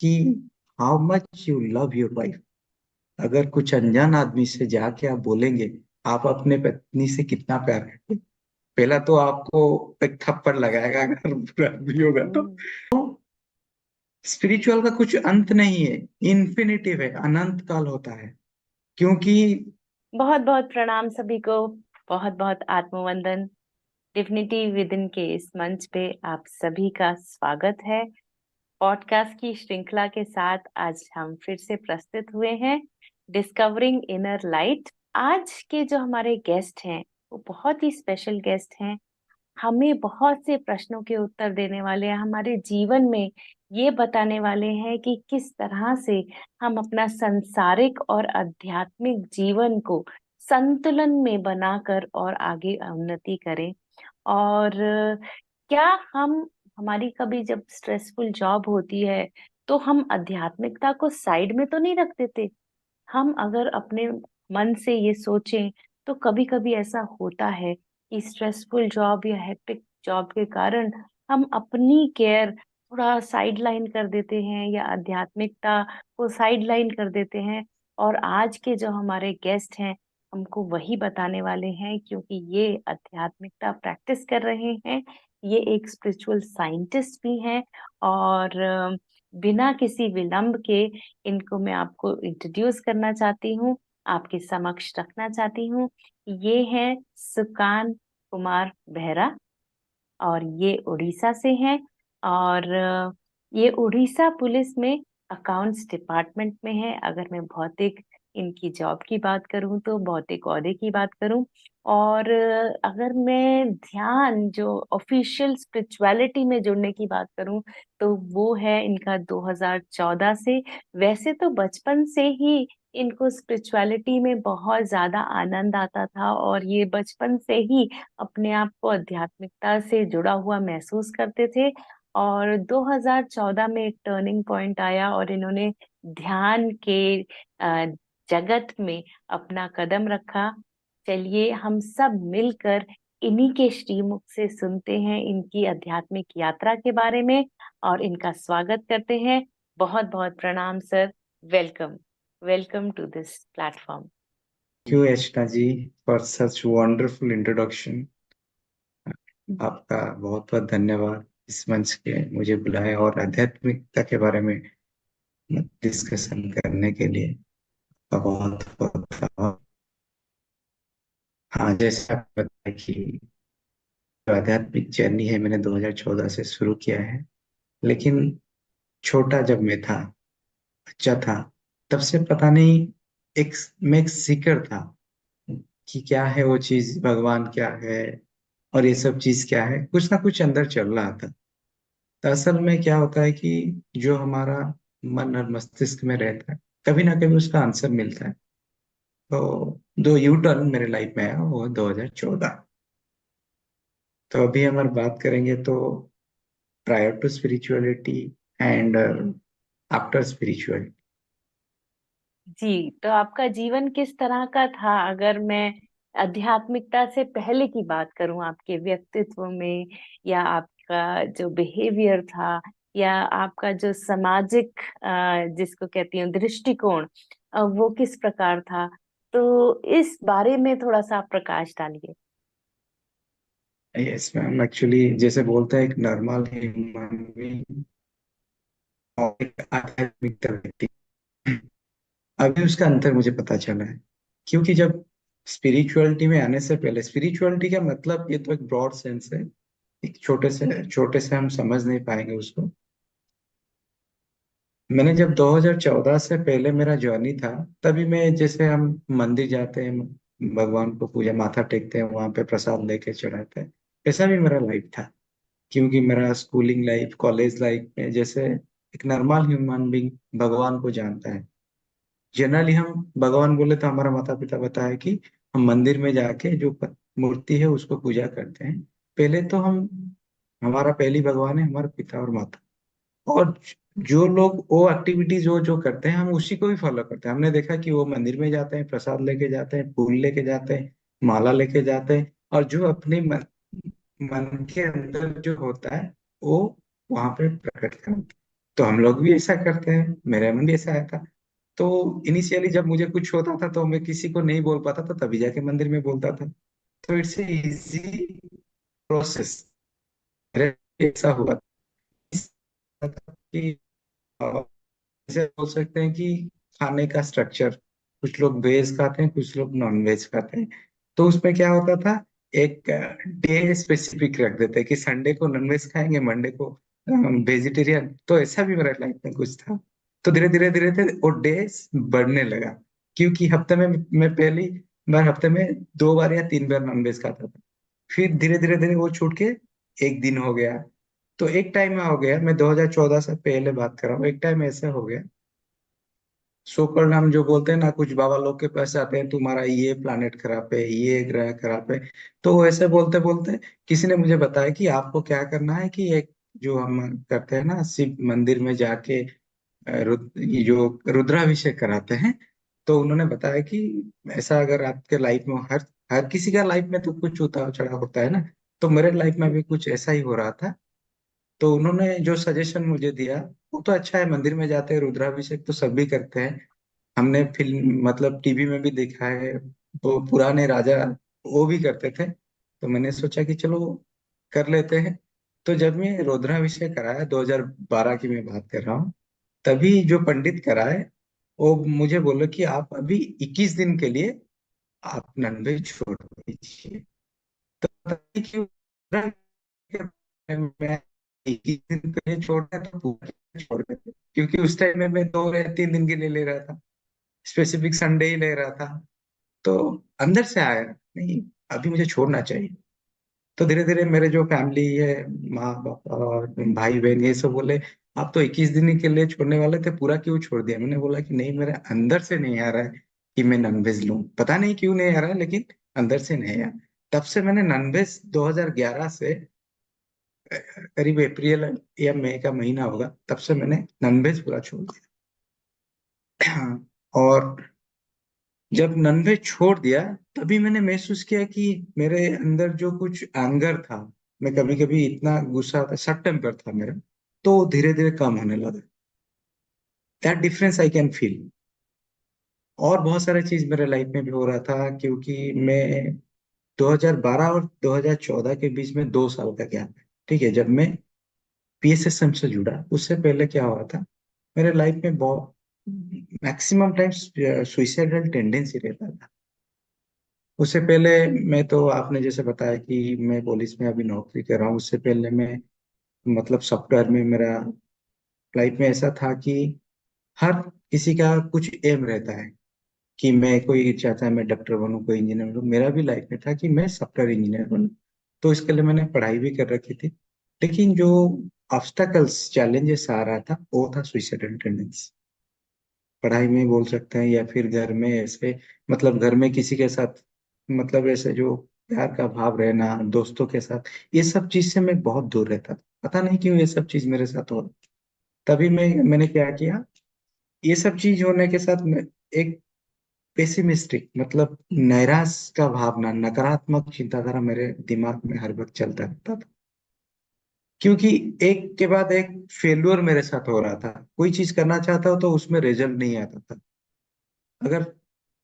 कि how much you love your wife. अगर कुछ अनजान आदमी से जाके आप बोलेंगे आप अपने पत्नी से कितना प्यार करते हैं, पहला तो आपको एक थप्पड़ लगाएगा अगर बुरा भी होगा तो। हम्म। स्पिरिचुअल का कुछ अंत नहीं है, इन्फिनिटिव है, अनंत काल होता है। क्योंकि बहुत बहुत प्रणाम सभी को। बहुत बहुत आत्मवंदन। डिविनिटी विदिन के इस मंच पे आप सभी का स्वागत है। पॉडकास्ट की श्रृंखला के साथ आज हम फिर से प्रस्तुत हुए हैं, डिस्कवरिंग इनर लाइट। आज के जो हमारे गेस्ट हैं वो बहुत ही स्पेशल गेस्ट हैं। हमें बहुत से प्रश्नों के उत्तर देने वाले हैं, हमारे जीवन में ये बताने वाले हैं कि किस तरह से हम अपना सांसारिक और आध्यात्मिक जीवन को संतुलन में बनाकर और आगे उन्नति करें। और क्या हम हमारी कभी जब स्ट्रेसफुल जॉब होती है तो हम आध्यात्मिकता को साइड में तो नहीं रख देते। हम अगर अपने मन से ये सोचें तो कभी कभी ऐसा होता है कि स्ट्रेसफुल जॉब या हेक्टिक जॉब के कारण हम अपनी केयर थोड़ा साइड लाइन कर देते हैं या आध्यात्मिकता को साइड लाइन कर देते हैं। और आज के जो हमारे गेस्ट हैं हमको वही बताने वाले हैं, क्योंकि ये आध्यात्मिकता प्रैक्टिस कर रहे हैं। ये एक स्पिरिचुअल साइंटिस्ट भी हैं। और बिना किसी विलंब के इनको मैं आपको इंट्रोड्यूस करना चाहती हूँ, आपके समक्ष रखना चाहती हूँ। ये हैं सुकान कुमार बेहरा और ये उड़ीसा से हैं। और ये उड़ीसा पुलिस में अकाउंट्स डिपार्टमेंट में है। अगर मैं भौतिक इनकी जॉब की बात करूं तो भौतिक ओहदे की बात करूं। और अगर मैं ध्यान जो ऑफिशियल स्पिरिचुअलिटी में जुड़ने की बात करूं तो वो है इनका 2014 से। वैसे तो बचपन से ही इनको स्पिरिचुअलिटी में बहुत ज्यादा आनंद आता था और ये बचपन से ही अपने आप को आध्यात्मिकता से जुड़ा हुआ महसूस करते थे। और 2014 में एक टर्निंग पॉइंट आया और इन्होंने ध्यान के अ, जगत में अपना कदम रखा। चलिए हम सब मिलकर इन्हीं के श्रीमुख से सुनते हैं इनकी आध्यात्मिक यात्रा के बारे में और इनका स्वागत करते हैं। बहुत बहुत प्रणाम sir. Welcome. Welcome to this platform. Thank you Archana ji for such wonderful introduction. आपका बहुत बहुत धन्यवाद इस मंच के मुझे बुलाया और आध्यात्मिकता के बारे में डिस्कशन करने के लिए आपका बहुत बहुत धन्यवाद। हाँ, जैसे आप बताया कि जो आध्यात्मिक जर्नी है मैंने 2014 से शुरू किया है। लेकिन छोटा जब मैं था, बच्चा था, तब से पता नहीं, एक मैं एक सीकर था कि क्या है वो चीज, भगवान क्या है और ये सब चीज क्या है, कुछ ना कुछ अंदर चल रहा था। तो असल में क्या होता है कि जो हमारा मन और मस्तिष्क में रहता है कभी ना कभी उसका आंसर मिलता है। तो दो यू टर्न मेरे लाइफ में आया वो 2014। तो अभी हम अगर बात करेंगे तो prior to spirituality and after spirituality. जी, तो आपका जीवन किस तरह का था? अगर मैं आध्यात्मिकता से पहले की बात करूं, आपके व्यक्तित्व में या आपका जो बिहेवियर था या आपका जो सामाजिक जिसको कहती हूँ दृष्टिकोण, वो किस प्रकार था? तो इस बारे में थोड़ा सा आप प्रकाश डालिए। यस मैम, एक्चुअली जैसे बोलते हैं एक नॉर्मल ह्यूमन बीइंग और एक आध्यात्मिक व्यक्ति, अभी उसका अंतर मुझे पता चला है। क्योंकि जब स्पिरिचुअलिटी में आने से पहले, स्पिरिचुअलिटी का मतलब ये तो एक ब्रॉड सेंस है, एक छोटे से हम समझ नहीं पाएंगे उसको। मैंने जब 2014 से पहले मेरा जर्नी था, तभी मैं, जैसे हम मंदिर जाते हैं, भगवान को पूजा माथा टेकते हैं, वहां पे प्रसाद लेके चढ़ाते हैं, ऐसा भी मेरा लाइफ था। क्योंकि मेरा स्कूलिंग लाइफ, कॉलेज लाइफ में जैसे एक नॉर्मल ह्यूमन बीइंग भगवान को जानता है, जनरली हम भगवान बोले तो हमारा माता पिता बताया कि हम मंदिर में जाके जो मूर्ति है उसको पूजा करते हैं। पहले तो हम, हमारा पहली भगवान है हमारे पिता और माता। और जो लोग वो एक्टिविटीज वो जो करते हैं हम उसी को भी फॉलो करते हैं। हमने देखा कि वो मंदिर में जाते हैं, प्रसाद लेके जाते हैं, फूल लेके जाते हैं, माला लेके जाते हैं, और जो अपने मन के अंदर जो होता है वो वहां पे प्रकट करते हैं। तो हम लोग भी ऐसा करते हैं, मेरे मन भी ऐसा आया था। तो इनिशियली जब मुझे कुछ होता था तो मैं किसी को नहीं बोल पाता था, तभी जाके मंदिर में बोलता था। तो इट्स इजी प्रोसेस। मेरे ऐसा हुआ था कि जैसे बोल सकते हैं कि खाने का स्ट्रक्चर, कुछ लोग वेज खाते हैं, कुछ लोग नॉन वेज खाते हैं। तो उसमें क्या होता था, एक डे स्पेसिफिक रख देते हैं कि संडे को नॉन वेज खाएंगे, मंडे को वेजिटेरियन। तो ऐसा भी मेरा लाइफ में कुछ था। तो धीरे धीरे धीरे धीरे वो डेज बढ़ने लगा, क्योंकि हफ्ते में मैं पहली बार हफ्ते में 2 बार या 3 बार नॉन वेज खाता था। फिर धीरे धीरे धीरे वो छूट के एक दिन हो गया। तो एक टाइम में हो गया, मैं 2014 से पहले बात कर रहा हूँ, एक टाइम ऐसे हो गया, सो कॉल्ड हम जो बोलते हैं ना, कुछ बाबा लोग के पास आते हैं, तुम्हारा ये प्लानेट खराब है, ये ग्रह खराब है। तो वो ऐसे बोलते बोलते किसी ने मुझे बताया कि आपको क्या करना है कि एक जो हम करते हैं ना, शिव मंदिर में जाके ये जो रुद्राभिषेक कराते हैं। तो उन्होंने बताया कि ऐसा अगर आपके लाइफ में, हर हर किसी का लाइफ में तो कुछ उतार चढ़ाव होता है ना, तो मेरे लाइफ में भी कुछ ऐसा ही हो रहा था। तो उन्होंने जो सजेशन मुझे दिया वो तो अच्छा है, मंदिर में जाते हैं, रुद्राभिषेक तो सभी करते हैं, हमने फिल्म मतलब टीवी में भी देखा है, वो पुराने राजा वो भी करते थे। तो मैंने सोचा कि चलो कर लेते हैं। तो जब मैं रुद्राभिषेक कराया, 2012 की मैं बात कर रहा हूँ, तभी जो पंडित कराए वो मुझे बोले कि आप अभी 21 दिन के लिए आप नॉनवेज छोड़ दीजिए। तो तभी क्यों मैं 21 दिन के लिए छोड़ रहा, तो पूरा छोड़ देते, क्योंकि उस टाइम में मैं 2 या 3 दिन के लिए ले रहा था, स्पेसिफिक संडे ही ले रहा था। तो अंदर से आया नहीं, अभी मुझे छोड़ना चाहिए। तो धीरे धीरे मेरे जो फैमिली है, माँ बाप और भाई बहन, ये सब बोले आप तो 21 दिन के लिए छोड़ने वाले थे, पूरा क्यों छोड़ दिया। मैंने बोला कि नहीं, मेरे अंदर से नहीं आ रहा है कि मैं नॉनवेज लूं, पता नहीं क्यों नहीं आ रहा है, लेकिन अंदर से नहीं आया। तब से मैंने नॉनवेज 2011 से करीब अप्रैल या मई का महीना होगा, तब से मैंने नॉनवेज पूरा छोड़ दिया। और जब नॉनवेज छोड़ दिया, तभी मैंने महसूस किया कि मेरे अंदर जो कुछ एंगर था, मैं कभी कभी इतना गुस्सा था, शॉर्ट टेम्पर था मेरा, तो धीरे धीरे कम होने लगा। That difference I can feel. और बहुत सारे चीज मेरे लाइफ में भी हो रहा था, क्योंकि मैं 2012 और 2014 के बीच में 2 साल का गैप है, ठीक है, जब मैं पीएसएसएम से जुड़ा। उससे पहले क्या हुआ था, मेरे लाइफ में बहुत मैक्सिमम टाइम्स सुइसाइडल टेंडेंसी रहता था। उससे पहले मैं तो, आपने जैसे बताया कि मैं पुलिस में अभी नौकरी कर रहा हूँ, उससे पहले मैं मतलब सॉफ्टवेयर में, मेरा लाइफ में ऐसा था कि हर किसी का कुछ एम रहता है कि मैं, कोई चाहता है मैं डॉक्टर बनूं, कोई इंजीनियर बनूं, मेरा भी लाइफ में था कि मैं सॉफ्टवेयर इंजीनियर बनूं। तो इसके लिए मैंने पढ़ाई भी कर रखी थी। लेकिन जो ऑब्स्टकल्स चैलेंजेस आ रहा था वो था सुइसाइडल टेंडेंसी। पढ़ाई में बोल सकते हैं, या फिर घर में ऐसे, मतलब घर में किसी के साथ, मतलब ऐसे जो प्यार का भाव रहना दोस्तों के साथ, ये सब चीज से मैं बहुत दूर रहता था। पता नहीं क्यों ये सब चीज मेरे साथ हो रहा। तभी मैंने क्या किया, ये सब चीज होने के साथ मैं एक पेसिमिस्टिक, मतलब नैराश का भावना, नकारात्मक चिंताधारा मेरे दिमाग में हर वक्त चलता रहता था। क्योंकि एक के बाद एक फेल्योर मेरे साथ हो रहा था, कोई चीज करना चाहता हूँ तो उसमें रिजल्ट नहीं आता था। अगर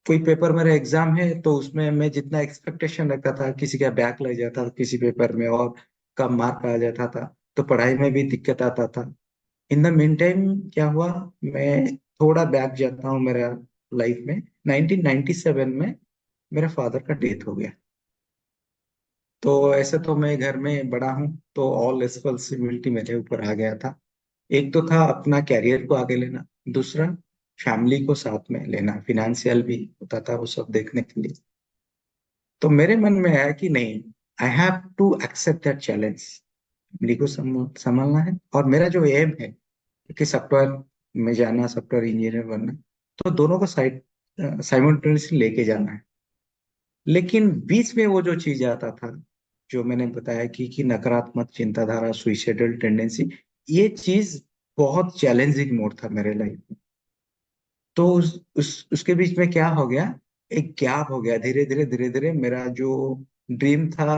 कोई पेपर मेरा एग्जाम है तो उसमें मैं जितना एक्सपेक्टेशन रखता था, किसी का बैक लग जाता था किसी पेपर में, और कम मार्क आ जाता था, तो पढ़ाई में भी दिक्कत आता था। इन द मीन टाइम क्या हुआ, मैं थोड़ा बैक जाता हूँ मेरा लाइफ में, 1997 में मेरे फादर का डेथ हो गया। तो ऐसे तो मैं घर में बड़ा हूँ, तो ऑल रिस्पॉन्सिबिलिटी मेरे ऊपर आ गया था। एक तो था अपना कैरियर को आगे लेना, दूसरा फैमिली को साथ में लेना, फिनेंशियल भी होता था वो सब देखने के लिए। तो मेरे मन में आया कि नहीं, I have to accept that challenge, family को संभालना है, और मेरा जो एम है कि सॉफ्टवेयर में जाना, सॉफ्टवेयर इंजीनियर बनना, तो दोनों को साइमल्टेनियसली लेके जाना है। लेकिन बीच में वो जो चीज आता था, जो मैंने बताया कि नकारात्मक चिंताधारा, सुइसाइडल टेंडेंसी, ये चीज बहुत चैलेंजिंग मोड था मेरे लाइफ में। तो उसके बीच में क्या हो गया, एक गैप हो गया। धीरे धीरे धीरे धीरे मेरा जो ड्रीम था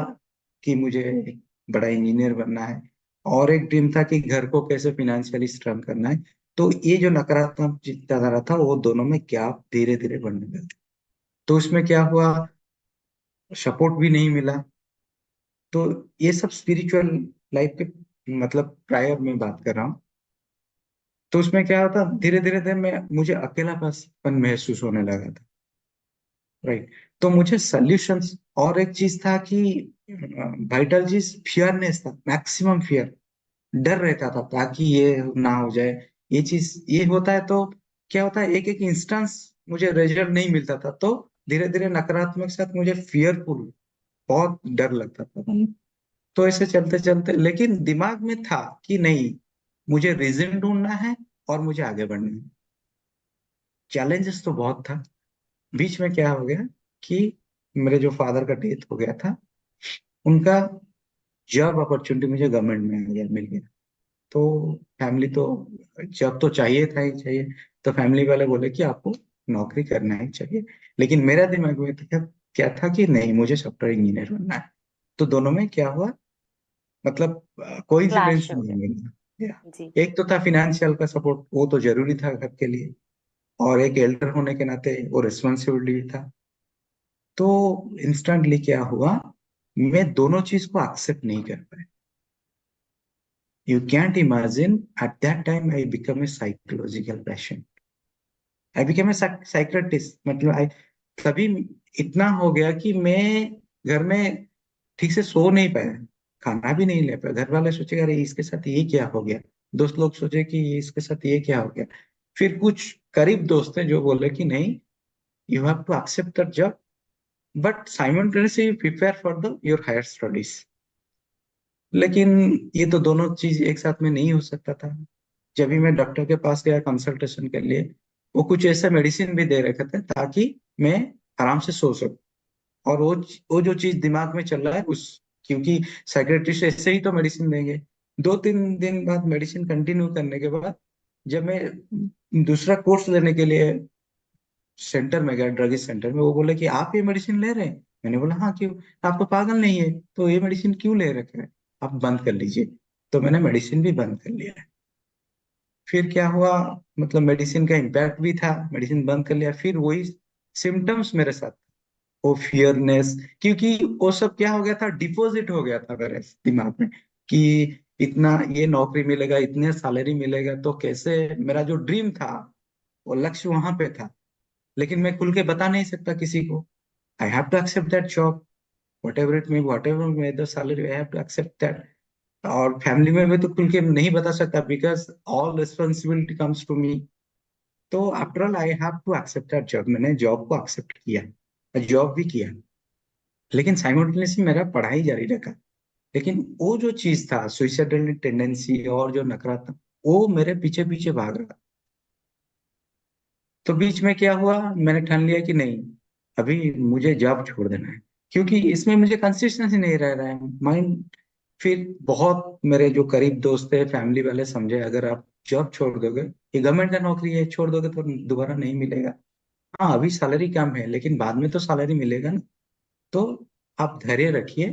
कि मुझे बड़ा इंजीनियर बनना है, और एक ड्रीम था कि घर को कैसे फिनेंशियली स्ट्रॉन्ग करना है। तो ये जो नकारात्मक चिंताधारा था वो दोनों में गैप धीरे धीरे बढ़ने लगा। तो उसमें क्या हुआ, सपोर्ट भी नहीं मिला। तो ये सब स्पिरिचुअल लाइफ के मतलब प्रायर में बात कर रहा हूँ। तो उसमें क्या होता, धीरे धीरे धीरे मैं मुझे अकेलापन महसूस होने लगा था। राइट। तो मुझे सॉल्यूशंस, और एक चीज था कि वाइटल चीज फियरनेस था, मैक्सिमम फियर, डर रहता था ताकि ये ना हो जाए। ये चीज ये होता है तो क्या होता है, एक एक इंस्टेंस मुझे रिजल्ट नहीं मिलता था, तो धीरे धीरे नकारात्मक साथ मुझे फियरफुल, बहुत डर लगता था। तो ऐसे चलते चलते लेकिन दिमाग में था कि नहीं, मुझे रीजन ढूंढना है और मुझे आगे बढ़ना है। चैलेंजेस तो बहुत था। बीच में क्या हो गया कि मेरे जो फादर का डेथ हो गया था, उनका जॉब अपॉर्चुनिटी मुझे गवर्नमेंट में आ गया, मिल गया। तो फैमिली तो, जॉब तो चाहिए था ही चाहिए। तो फैमिली वाले बोले कि आपको नौकरी करना ही चाहिए। लेकिन मेरा दिमाग में था, क्या था कि नहीं, मुझे सॉफ्टवेयर इंजीनियर बनना है। तो दोनों में क्या हुआ, मतलब क्लैश कोइंसिडेंस हो नहीं गया। मिला। या, जी। एक तो था फिनेंशियल का सपोर्ट, वो तो जरूरी था घर के लिए, और एक एल्डर होने के नाते वो रिस्पॉन्सिबिलिटी था। तो इंस्टेंटली क्या हुआ, मैं दोनों चीज को एक्सेप्ट नहीं कर पाया। You can't imagine, at that time I become a psychological patient, I become a psychiatrist. मतलब आई, तभी इतना हो गया कि मैं घर में ठीक से सो नहीं पाया, खाना भी नहीं ले पाया। घर वाले सोचे अरे इसके साथ ये क्या हो गया, दोस्त लोग सोचे कि इसके साथ ये क्या हो गया। फिर कुछ करीब दोस्त हैं जो बोले कि नहीं, you have to accept that job, but simultaneously prepare for the your higher studies. लेकिन ये तो दोनों चीज एक साथ में नहीं हो सकता था। जब भी मैं डॉक्टर के पास गया कंसल्टेशन के लिए, वो कुछ ऐसे मेडिसिन भी दे रखे थे ताकि मैं आराम से सो सकूं। और वो जो चीज दिमाग में चल रहा है उस, क्योंकि साइकेट्रिस्ट ऐसे ही तो मेडिसिन देंगे। 2-3 दिन बाद मेडिसिन कंटिन्यू करने के बाद, जब मैं दूसरा कोर्स लेने के लिए सेंटर में गया, ड्रगिस्ट सेंटर में, वो बोले कि आप ये मेडिसिन ले रहे हैं। मैंने बोला हाँ, क्यों, आप तो पागल नहीं है तो ये मेडिसिन क्यों ले रखे हैं, आप बंद कर लीजिए। तो मैंने मेडिसिन भी बंद कर लिया। फिर क्या हुआ, मतलब मेडिसिन का इम्पैक्ट भी था, मेडिसिन बंद कर लिया, फिर वही सिम्टम्स मेरे साथ, वो फियरनेस। क्योंकि वो सब क्या हो गया था, डिपॉजिट हो गया था मेरे दिमाग में कि इतना ये नौकरी मिलेगा, इतने सैलरी मिलेगा, तो कैसे, मेरा जो ड्रीम था, वो लक्ष्य वहां पे था, लेकिन मैं खुल के बता नहीं सकता किसी को। I have to accept that job, whatever may the salary, I have to accept that. और फैमिली में भी तो खुल के नहीं बता सकता, because all responsibility comes to me. तो after all I have to accept that job. मैंने जॉब को एक्सेप्ट किया, जॉब भी किया, लेकिन साइमल्टेनियसली मेरा पढ़ाई जारी रखा। लेकिन वो जो चीज था, सुइसाइडल टेंडेंसी और जो नकारात्मक, वो मेरे पीछे पीछे भाग रहा। तो बीच में क्या हुआ, मैंने ठान लिया कि नहीं, अभी मुझे जॉब छोड़ देना है, क्योंकि इसमें मुझे कंसिस्टेंसी नहीं रह रहा है माइंड। फिर बहुत मेरे जो करीब दोस्त थे, फैमिली वाले समझे अगर आप जॉब छोड़ दोगे, ये गवर्नमेंट का नौकरी है, छोड़ दोगे तो दोबारा नहीं मिलेगा। हाँ अभी सैलरी कम है लेकिन बाद में तो सैलरी मिलेगा ना। तो आप धैर्य रखिए,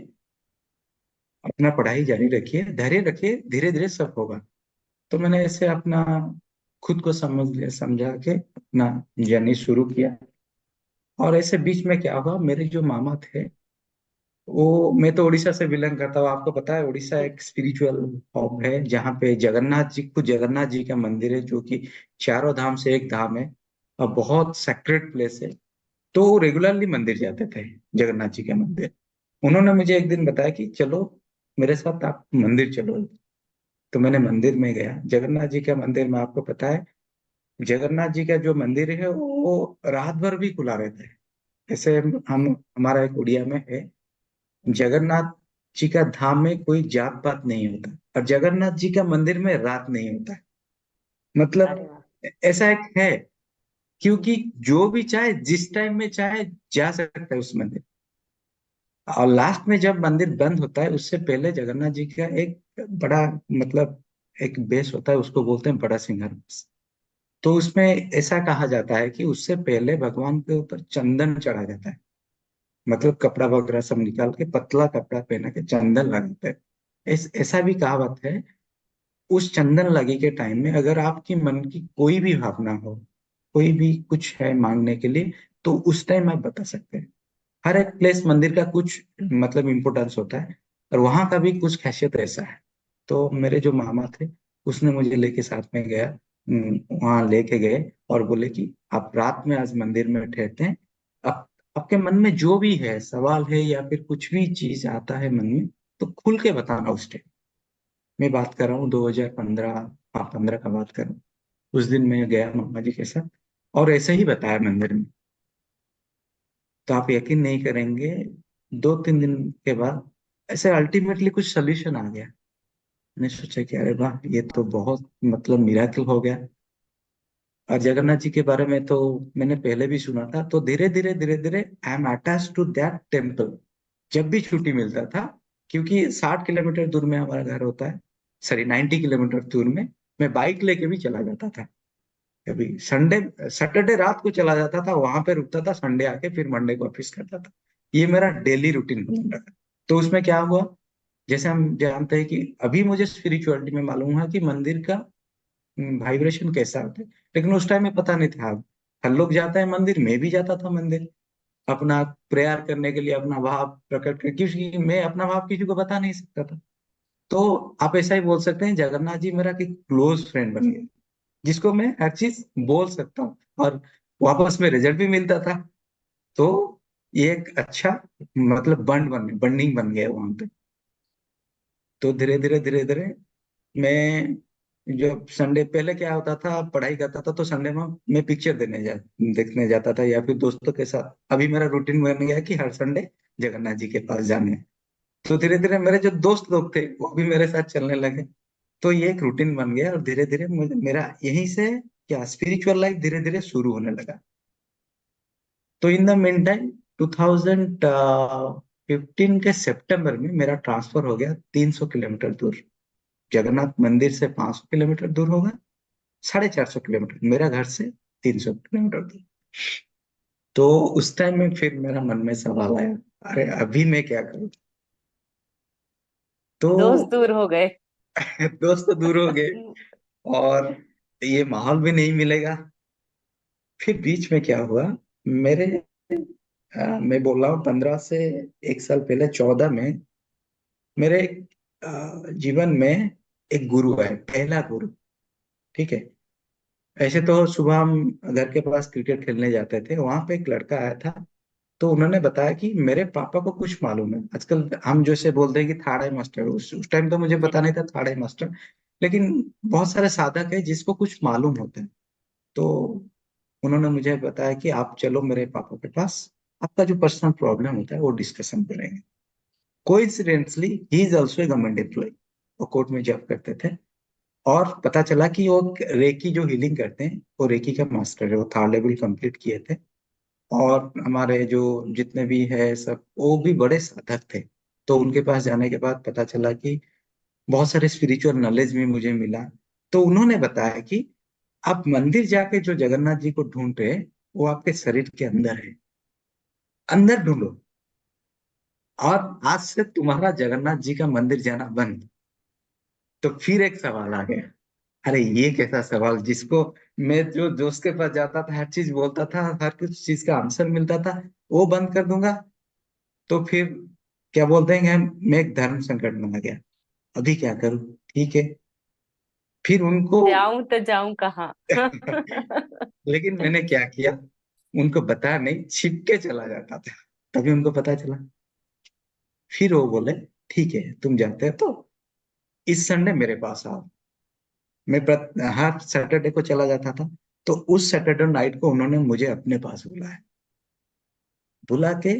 अपना पढ़ाई जारी रखिए, धैर्य रखिए, धीरे धीरे सब होगा। तो मैंने ऐसे अपना खुद को समझ लिया, समझा के अपना जर्नी शुरू किया। और ऐसे बीच में क्या हुआ, मेरे जो मामा थे, वो, मैं तो उड़ीसा से बिलोंग करता हूँ, आपको पता है उड़ीसा एक स्पिरिचुअल हब है, जहाँ पे जगन्नाथ जी, खुद जगन्नाथ जी का मंदिर है, जो कि चारों धाम से एक धाम है, और बहुत सेक्रेट प्लेस है। तो वो रेगुलरली मंदिर जाते थे, जगन्नाथ जी का मंदिर। उन्होंने मुझे एक दिन बताया कि चलो मेरे साथ, आप मंदिर चलो। तो मैंने मंदिर में गया, जगन्नाथ जी का मंदिर में, आपको पता है जगन्नाथ जी का जो मंदिर है वो रात भर भी खुला रहता है। ऐसे हम, हमारा एक उड़िया में है, जी। जगन्नाथ जी का धाम में कोई जात पात नहीं होता, और जगन्नाथ जी का मंदिर में रात नहीं होता। अरे मतलब वाह। ऐसा एक है, जी। क्योंकि जो भी चाहे जिस टाइम में चाहे जा सकता है उस मंदिर। और लास्ट में जब मंदिर बंद होता है, उससे पहले जगन्नाथ जी का एक बड़ा, मतलब एक बेस होता है, उसको बोलते हैं बड़ा सिंगार बेस। तो उसमें ऐसा कहा जाता है कि उससे पहले भगवान के ऊपर चंदन चढ़ा जाता है। मतलब कपड़ा वगैरह सब निकाल के पतला कपड़ा पहना के चंदन लगाते हैं। ऐसा भी कहावत है, उस चंदन लगी के टाइम में अगर आपकी मन की कोई भी भावना हो, कोई भी कुछ है मांगने के लिए, तो उस टाइम आप बता सकते हैं। हर एक प्लेस मंदिर का कुछ मतलब इम्पोर्टेंस होता है, और वहां का भी कुछ खासियत ऐसा है। तो मेरे जो मामा थे, उसने मुझे लेके साथ में गया, वहां लेके गए और बोले कि आप रात में आज मंदिर में ठहरते हैं, आप आपके मन में जो भी है सवाल है या फिर कुछ भी चीज आता है मन में, तो खुल के बताना उस टाइम। मैं बात कर रहा हूँ 2015, हाँ 15 का बात कर रहा हूँ। उस दिन मैं गया मामा जी के साथ, और ऐसे ही बताया मंदिर में। तो आप यकीन नहीं करेंगे, 2-3 दिन के बाद ऐसे अल्टीमेटली कुछ सोल्यूशन आ गया। मैंने सोचा कि अरे वाह, ये तो बहुत मतलब मिराकल हो गया। और जगन्नाथ जी के बारे में तो मैंने पहले भी सुना था, तो धीरे धीरे I am attach to that temple. जब भी छुट्टी मिलता था, क्योंकि 60 किलोमीटर दूर में हमारा घर होता है, सॉरी 90 किलोमीटर दूर में, मैं बाइक लेके भी चला जाता था। कभी संडे सैटरडे रात को चला जाता था, वहां पे रुकता था, संडे आके फिर मंडे को ऑफिस करता था। ये मेरा डेली रूटीन बन रहा था। तो उसमें क्या हुआ, जैसे हम जानते हैं कि अभी मुझे स्पिरिचुअलिटी में मालूम है कि मंदिर का वाइब्रेशन कैसा होता है, लेकिन उस टाइम में पता नहीं था। हर लोग जाता है मंदिर, मैं भी जाता था मंदिर अपना प्रेयर करने के लिए, अपना भाव प्रकट कर, क्योंकि मैं अपना भाव किसी को बता नहीं सकता था। तो आप ऐसा ही बोल सकते हैं, जगन्नाथ जी मेरा एक क्लोज फ्रेंड बन गए, जिसको मैं हर चीज बोल सकता हूँ, और वापस में रिजल्ट भी मिलता था। तो ये एक अच्छा मतलब बंडिंग बन गया वहां पे। तो धीरे धीरे मैं जब संडे, पहले क्या होता था, पढ़ाई करता था तो संडे में मैं पिक्चर देखने जाता था या फिर दोस्तों के साथ। अभी मेरा रूटीन बन गया कि हर संडे जगन्नाथ जी के पास जाने हैं। तो धीरे धीरे मेरे जो दोस्त लोग थे वो भी मेरे साथ चलने लगे। तो ये एक रूटीन बन गया, और धीरे धीरे मुझे मेरा यहीं से क्या स्पिरिचुअल लाइफ धीरे धीरे शुरू होने लगा। तो इन द मीन टाइम 2015 के सितंबर में मेरा ट्रांसफर हो गया 300 किलोमीटर दूर। जगन्नाथ मंदिर से 500 किलोमीटर दूर होगा, 450 किलोमीटर मेरा घर से, 300 किलोमीटर दूर। तो उस टाइम में फिर मेरा मन में सवाल आया, अरे अभी मैं क्या करूं। तो दोस्त दूर हो गए। दोस्त तो दूर हो गए, और ये माहौल भी नहीं मिलेगा। फिर बीच में क्या हुआ, मेरे मैं बोल रहा हूँ 15 से 1 साल पहले, 14 में मेरे जीवन में एक गुरु है, पहला गुरु। ठीक है। ऐसे तो सुबह हम घर के पास क्रिकेट खेलने जाते थे, वहां पे एक लड़का आया था। तो उन्होंने बताया कि मेरे पापा को कुछ मालूम है। आजकल हम जैसे बोलते हैं कि थर्ड आई मास्टर, उस टाइम तो मुझे जी। पता नहीं था थर्ड आई मास्टर। लेकिन बहुत सारे साधक है जिसको कुछ मालूम होता है। तो उन्होंने मुझे बताया कि आप चलो मेरे पापा के पास, आपका जो पर्सनल प्रॉब्लम होता है वो डिस्कशन करेंगे। Coincidentally he is also a government employ, वो कोर्ट में जॉब करते थे। और पता चला कि वो रेकी जो हीलिंग करते हैं, वो रेकी का मास्टर है, वो 3rd लेवल कंप्लीट किए थे। और हमारे जो जितने भी है सब, वो भी बड़े साधक थे। तो उनके पास जाने के बाद पता चला कि बहुत सारे स्पिरिचुअल नॉलेज भी मुझे मिला। तो उन्होंने बताया कि आप मंदिर जाके जो जगन्नाथ जी को ढूंढ रहे हैं, वो आपके शरीर के अंदर है, अंदर ढूंढो। और आज से तुम्हारा जगन्नाथ जी का मंदिर जाना बंद। तो फिर एक सवाल आ गया, अरे ये कैसा सवाल, जिसको मैं जो दोस्त के पास जाता था, हर चीज बोलता था, हर कुछ चीज का आंसर मिलता था, वो बंद कर दूंगा। तो फिर क्या बोलते हैं, मैं एक धर्म संकट में आ गया, अभी क्या करूं। ठीक है। फिर उनको जाऊं तो जाऊं कहाँ? लेकिन मैंने क्या किया, उनको बता नहीं, छिप के चला जाता था, तभी उनको पता चला। फिर वो बोले ठीक है, तुम जाते हो तो इस संडे मेरे पास आओ। हर सैटरडे को चला जाता था। तो उस सैटरडे नाइट को उन्होंने मुझे अपने पास बुलाया, बुला के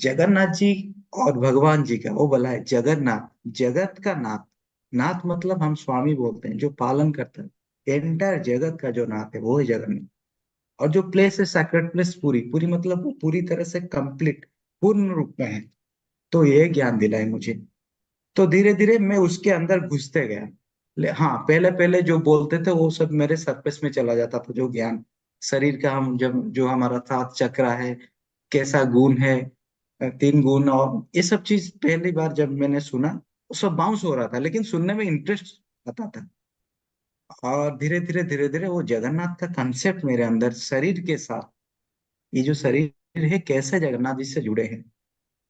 जगन्नाथ जी और भगवान जी का, वो बोला है जगन्नाथ, जगत का नाथ। नाथ मतलब हम स्वामी बोलते हैं, जो पालन करता है एंटायर जगत का, जो नाथ है वो है जगन्नाथ। और जो प्लेस है सैक्रेड प्लेस, पूरी पूरी मतलब वो पूरी तरह से कंप्लीट, पूर्ण रूप में है। तो ये ज्ञान दिलाए मुझे। तो धीरे धीरे मैं उसके अंदर घुसते गया। हाँ, पहले पहले जो बोलते थे वो सब मेरे सरफेस में चला जाता था, जो ज्ञान शरीर का, हम जब जो हमारा सात चक्र है, कैसा गुण है, 3 गुण, और ये सब चीज पहली बार जब मैंने सुना, सब बाउंस हो रहा था, लेकिन सुनने में इंटरेस्ट आता था। और धीरे धीरे वो जगन्नाथ का कंसेप्ट मेरे अंदर शरीर के साथ, ये जो शरीर है कैसे जगन्नाथ जी से जुड़े हैं,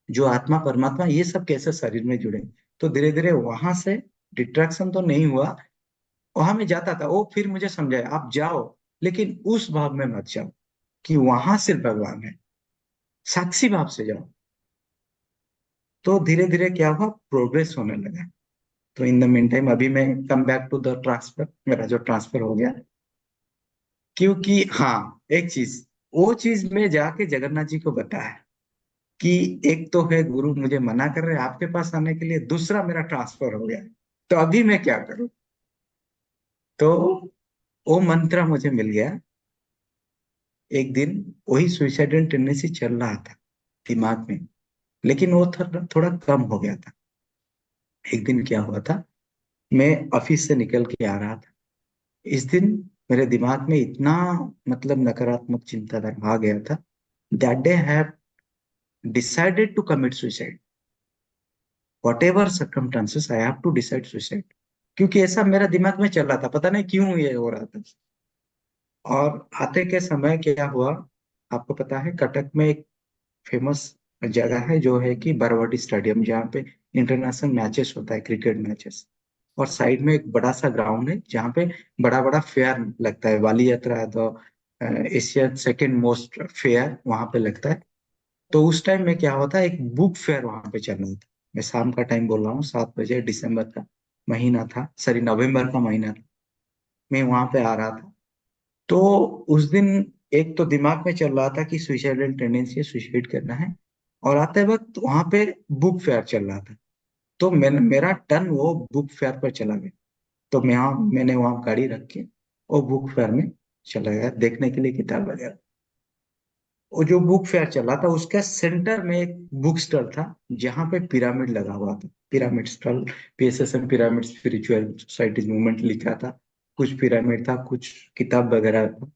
जो आत्मा परमात्मा ये सब कैसे शरीर में जुड़े। तो धीरे धीरे वहां से डिट्रैक्शन तो नहीं हुआ, वहां में जाता था। वो फिर मुझे समझाया आप जाओ, लेकिन उस भाव में मत जाओ कि वहां सिर्फ भगवान है, साक्षी भाव से जाओ। तो धीरे धीरे क्या हुआ, प्रोग्रेस होने लगा। तो इन द मीन टाइम अभी मैं come back to the transfer, मेरा जो ट्रांसफर हो गया, क्योंकि हाँ एक चीज, वो चीज में जाके जगन्नाथ जी को बताया कि एक तो है गुरु मुझे मना कर रहे हैं आपके पास आने के लिए, दूसरा मेरा ट्रांसफर हो गया है, तो अभी मैं क्या करूं। तो वो मंत्र मुझे मिल गया। एक दिन वही सुइसाइडल टेंडेंसी चल रहा था दिमाग में, लेकिन वो थोड़ा कम हो गया था। एक दिन क्या हुआ था, मैं ऑफिस से निकल के आ रहा था। इस दिन मेरे दिमाग में इतना मतलब नकारात्मक चिंताधारा आ गया था। That day have decided to commit suicide, whatever circumstances I have to decide suicide. क्योंकि ऐसा मेरा दिमाग में चल रहा था, पता नहीं क्यों ये हो रहा था। और आते के समय क्या हुआ, आपको पता है कटक में एक फेमस जगह है जो है कि बरवाडी स्टेडियम, जहाँ पे इंटरनेशनल मैचेस होता है, क्रिकेट मैचेस। और साइड में एक बड़ा सा ग्राउंड है जहाँ पे बड़ा बड़ा फेयर लगता है, वाली यात्रा है तो एशिया सेकेंड मोस्ट फेयर वहां पे लगता है। तो उस टाइम में क्या होता है, एक बुक फेयर वहां पे चल रहा था। मैं शाम का टाइम बोल रहा हूँ, 7 बजे, दिसंबर का महीना था, सॉरी नवंबर का महीना था। मैं वहां पे आ रहा था। तो उस दिन एक तो दिमाग में चल रहा था कि सुइसाइडल टेंडेंसी है, सुसाइड करना है। और आते वक्त वहां पे बुक फेयर चल रहा था। तो मेरा टर्न वो बुक फेयर पर चला गया। तो मैंने वहां गाड़ी रख के वो बुक फेयर में चला गया देखने के लिए किताब वगैरह। वो जो बुक फेयर चला था उसका सेंटर में एक बुक स्टॉल था, जहाँ पे पिरामिड लगा हुआ था, pyramid stall. PSSM pyramid spiritual societies movement लिखा था। कुछ पिरामिड था, कुछ किताब वगैरह था।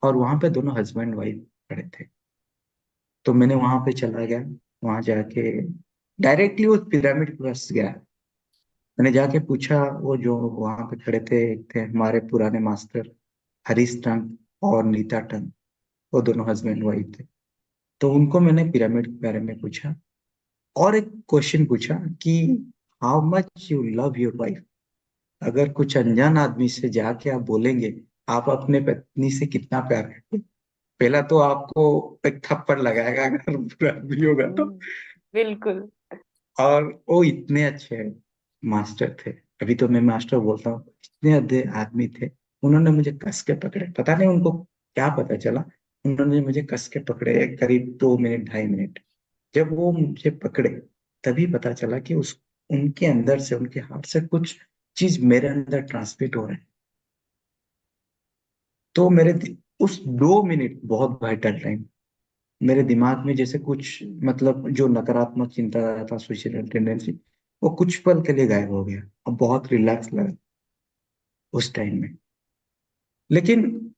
और वहां पे दोनों हस्बैंड वाइफ खड़े थे। तो मैंने वहां पे चला गया, वहां जाके डायरेक्टली उस पिरामिड के पास गया। मैंने जाके पूछा, वो जो वहां पे खड़े थे, एक थे हमारे पुराने मास्टर हरीश टंग और नीता टंग, वो दोनों हस्बैंड वाइफ थे। तो उनको मैंने पिरामिड के बारे में पूछा, और एक क्वेश्चन पूछा कि how much you love your wife. अगर कुछ अनजान आदमी से जाके आप बोलेंगे आप अपने पत्नी से कितना प्यार करते हैं, पहला तो आपको एक थप्पड़ लगाएगा अगर बुरा भी होगा तो। बिल्कुल। और वो इतने अच्छे मास्टर थे, अभी तो मैं मास्टर बोलता हूँ, इतने अच्छे आदमी थे। उन्होंने मुझे कस के पकड़े, पता नहीं उनको क्या पता चला, उन्होंने मुझे कस के पकड़े करीब 2 मिनट 2.5 मिनट। जब वो मुझे पकड़े तभी पता चला कि उस उनके अंदर से, उनके हाथ से कुछ चीज मेरे अंदर ट्रांसमिट हो रहे हैं। तो उस 2 मिनट बहुत वाइटल टाइम, मेरे दिमाग में जैसे कुछ मतलब जो नकारात्मक चिंता था, सुइसाइडल टेंडेंसी, वो कुछ पल के लिए गायब हो गया। अब बहुत रिलैक्स लगा उस टाइम में। लेकिन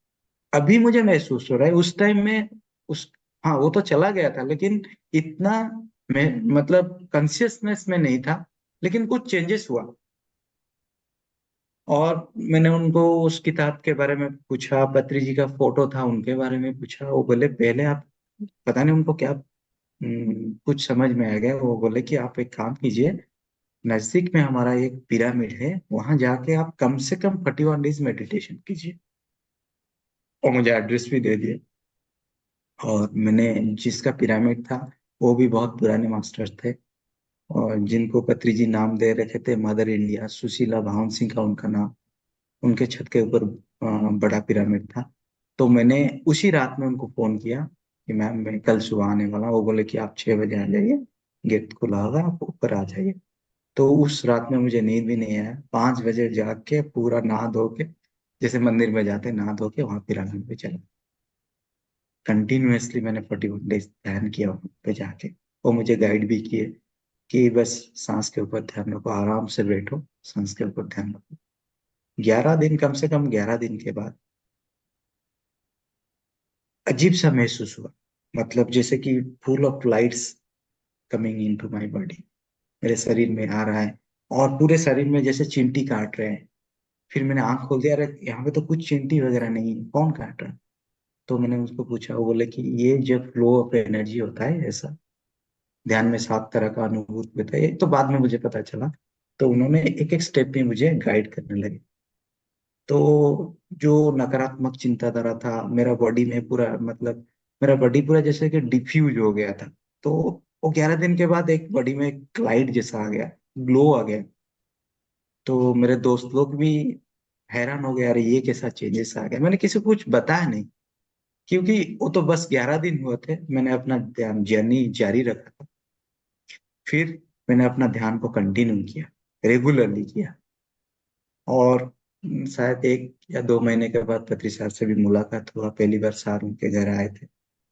अभी मुझे महसूस हो रहा है उस टाइम में, उस, हाँ वो तो चला गया था, लेकिन इतना मैं मतलब कॉन्शियसनेस में नहीं था। लेकिन कुछ चेंजेस हुआ। और मैंने उनको उस किताब के बारे में पूछा, पत्री जी का फोटो था उनके बारे में पूछा। वो बोले पहले आप, पता नहीं उनको क्या कुछ समझ में आ गया। वो बोले कि आप एक काम कीजिए, नजदीक में हमारा एक पिरामिड है, वहां जाके आप कम से कम 41 डेज मेडिटेशन कीजिए। और मुझे एड्रेस भी दे दिए। और मैंने, जिसका पिरामिड था वो भी बहुत पुराने मास्टर थे, और जिनको पत्री जी नाम दे रखे थे मदर इंडिया, सुशीला भावन सिंह का उनका नाम। उनके छत के ऊपर बड़ा पिरामिड था। तो मैंने उसी रात में उनको फोन किया कि मैम मैं कल सुबह आने वाला हूँ। वो बोले कि आप 6 बजे आ जाइए, गेट खुला होगा, आप ऊपर आ जाइए। तो उस रात में मुझे नींद भी नहीं आया, 5 बजे जाग के पूरा नहा धो के, जैसे मंदिर में जाते नहा धो के वहां पिरामिड पे चला। कंटिन्यूअसली मैंने 41 डेज ध्यान किया वहां पे जाके। वो मुझे गाइड भी किए कि बस सांस के ऊपर ध्यान रखो, आराम से बैठो, सांस के ऊपर ध्यान रखो। 11 दिन, कम से कम 11 दिन के बाद अजीब सा महसूस हुआ। मतलब जैसे कि full of lights coming in to my body, मेरे शरीर में आ रहा है। और पूरे शरीर में जैसे चींटी काट रहे हैं। फिर मैंने आंख खोल दिया, अरे यहाँ पे तो कुछ चींटी वगैरह नहीं है, कौन काट रहा है? तो मैंने उसको पूछा, वो बोले कि ये जब फ्लो ऑफ एनर्जी होता है ऐसा, ध्यान में 7 तरह का अनुभूति होता है, ये तो बाद में मुझे पता चला। तो उन्होंने एक एक स्टेप में मुझे गाइड करने लगे। तो जो नकारात्मक चिंताधारा था मेरा बॉडी में पूरा, मतलब मेरा बॉडी पूरा जैसे कि डिफ्यूज हो गया था। तो वो 11 दिन के बाद एक बॉडी में एक लाइट जैसा आ गया, ग्लो आ गया। तो मेरे दोस्त लोग भी हैरान हो गए, अरे ये कैसा चेंजेस आ गया। मैंने किसी को कुछ बताया नहीं, क्योंकि वो तो बस 11 दिन हुए थे। मैंने अपना ध्यान जर्नी जारी रखा था। फिर मैंने अपना ध्यान को कंटिन्यू किया, रेगुलरली किया। और शायद 1 या 2 महीने के बाद पत्री सर से भी मुलाकात हुआ। पहली बार सर उनके घर आए थे,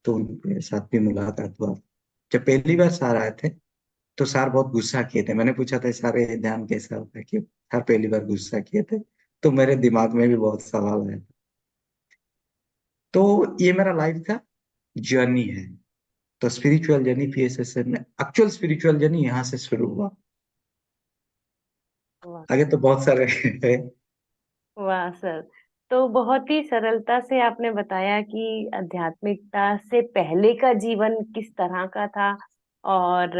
तो उनके साथ भी मुलाकात हुआ। जब पहली बार सर आए थे तो सर बहुत गुस्सा किए थे। मैंने पूछा था, सर ये ध्यान कैसा होता है, क्यों सर पहली बार गुस्सा किए थे? तो मेरे दिमाग में भी बहुत सवाल आए। तो ये मेरा लाइफ का जर्नी है। तो स्पिरिचुअल जर्नी पीएसएसएम में, एक्चुअल स्पिरिचुअल जर्नी यहाँ से शुरू हुआ। वाह। आगे तो बहुत सारे है। वाह सर। तो बहुत ही सरलता से आपने बताया कि आध्यात्मिकता से पहले का जीवन किस तरह का था और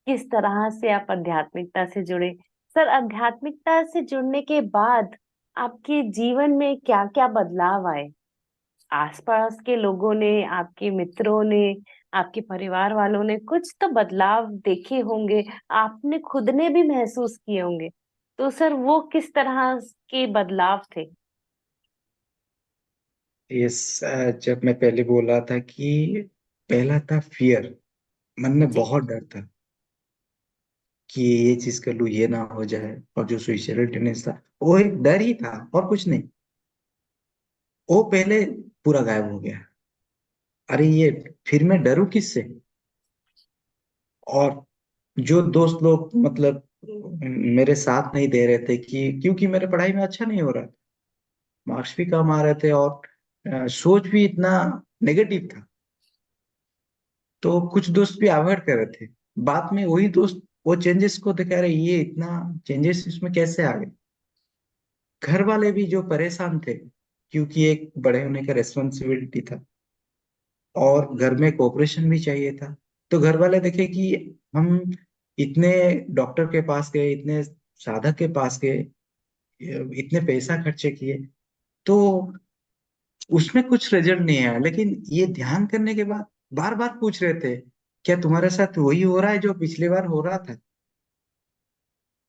किस तरह से आप आध्यात्मिकता से जुड़े। सर, आध्यात्मिकता से जुड़ने के बाद आपके जीवन में क्या क्या बदलाव आए? आसपास के लोगों ने, आपके मित्रों ने, आपके परिवार वालों ने कुछ तो बदलाव देखे होंगे, आपने खुद ने भी महसूस किए होंगे। तो सर, वो किस तरह के बदलाव थे? जब मैं पहले बोला था कि पहला था फियर, मन में जी। बहुत डर था कि ये चीज कर लूं, ये ना हो जाए। और जो सुइसाइडल टेंडेंसी था, वो एक डर ही था और कुछ नहीं। वो पहले पूरा गायब हो गया। अरे ये, फिर मैं डरूं किससे? और जो दोस्त लोग मतलब मेरे साथ नहीं दे रहे थे, कि क्योंकि मेरे पढ़ाई में अच्छा नहीं हो रहा था, मार्क्स भी कम आ रहे थे, और सोच भी इतना नेगेटिव था। तो कुछ दोस्त भी अवॉइड कर रहे थे। बाद में वही दोस्त वो चेंजेस को दिखा रहे, ये इतना चेंजेस इसमें कैसे आ गए। घर वाले भी जो परेशान थे, क्योंकि एक बड़े होने का रेस्पॉन्सिबिलिटी था और घर में कोऑपरेशन भी चाहिए था। तो घर वाले देखे कि हम इतने डॉक्टर के पास गए, इतने साधक के पास गए, इतने पैसा खर्चे किए, तो उसमें कुछ रिजल्ट नहीं आया। लेकिन ये ध्यान करने के बाद बार बार पूछ रहे थे, क्या तुम्हारे साथ वही हो रहा है जो पिछली बार हो रहा था?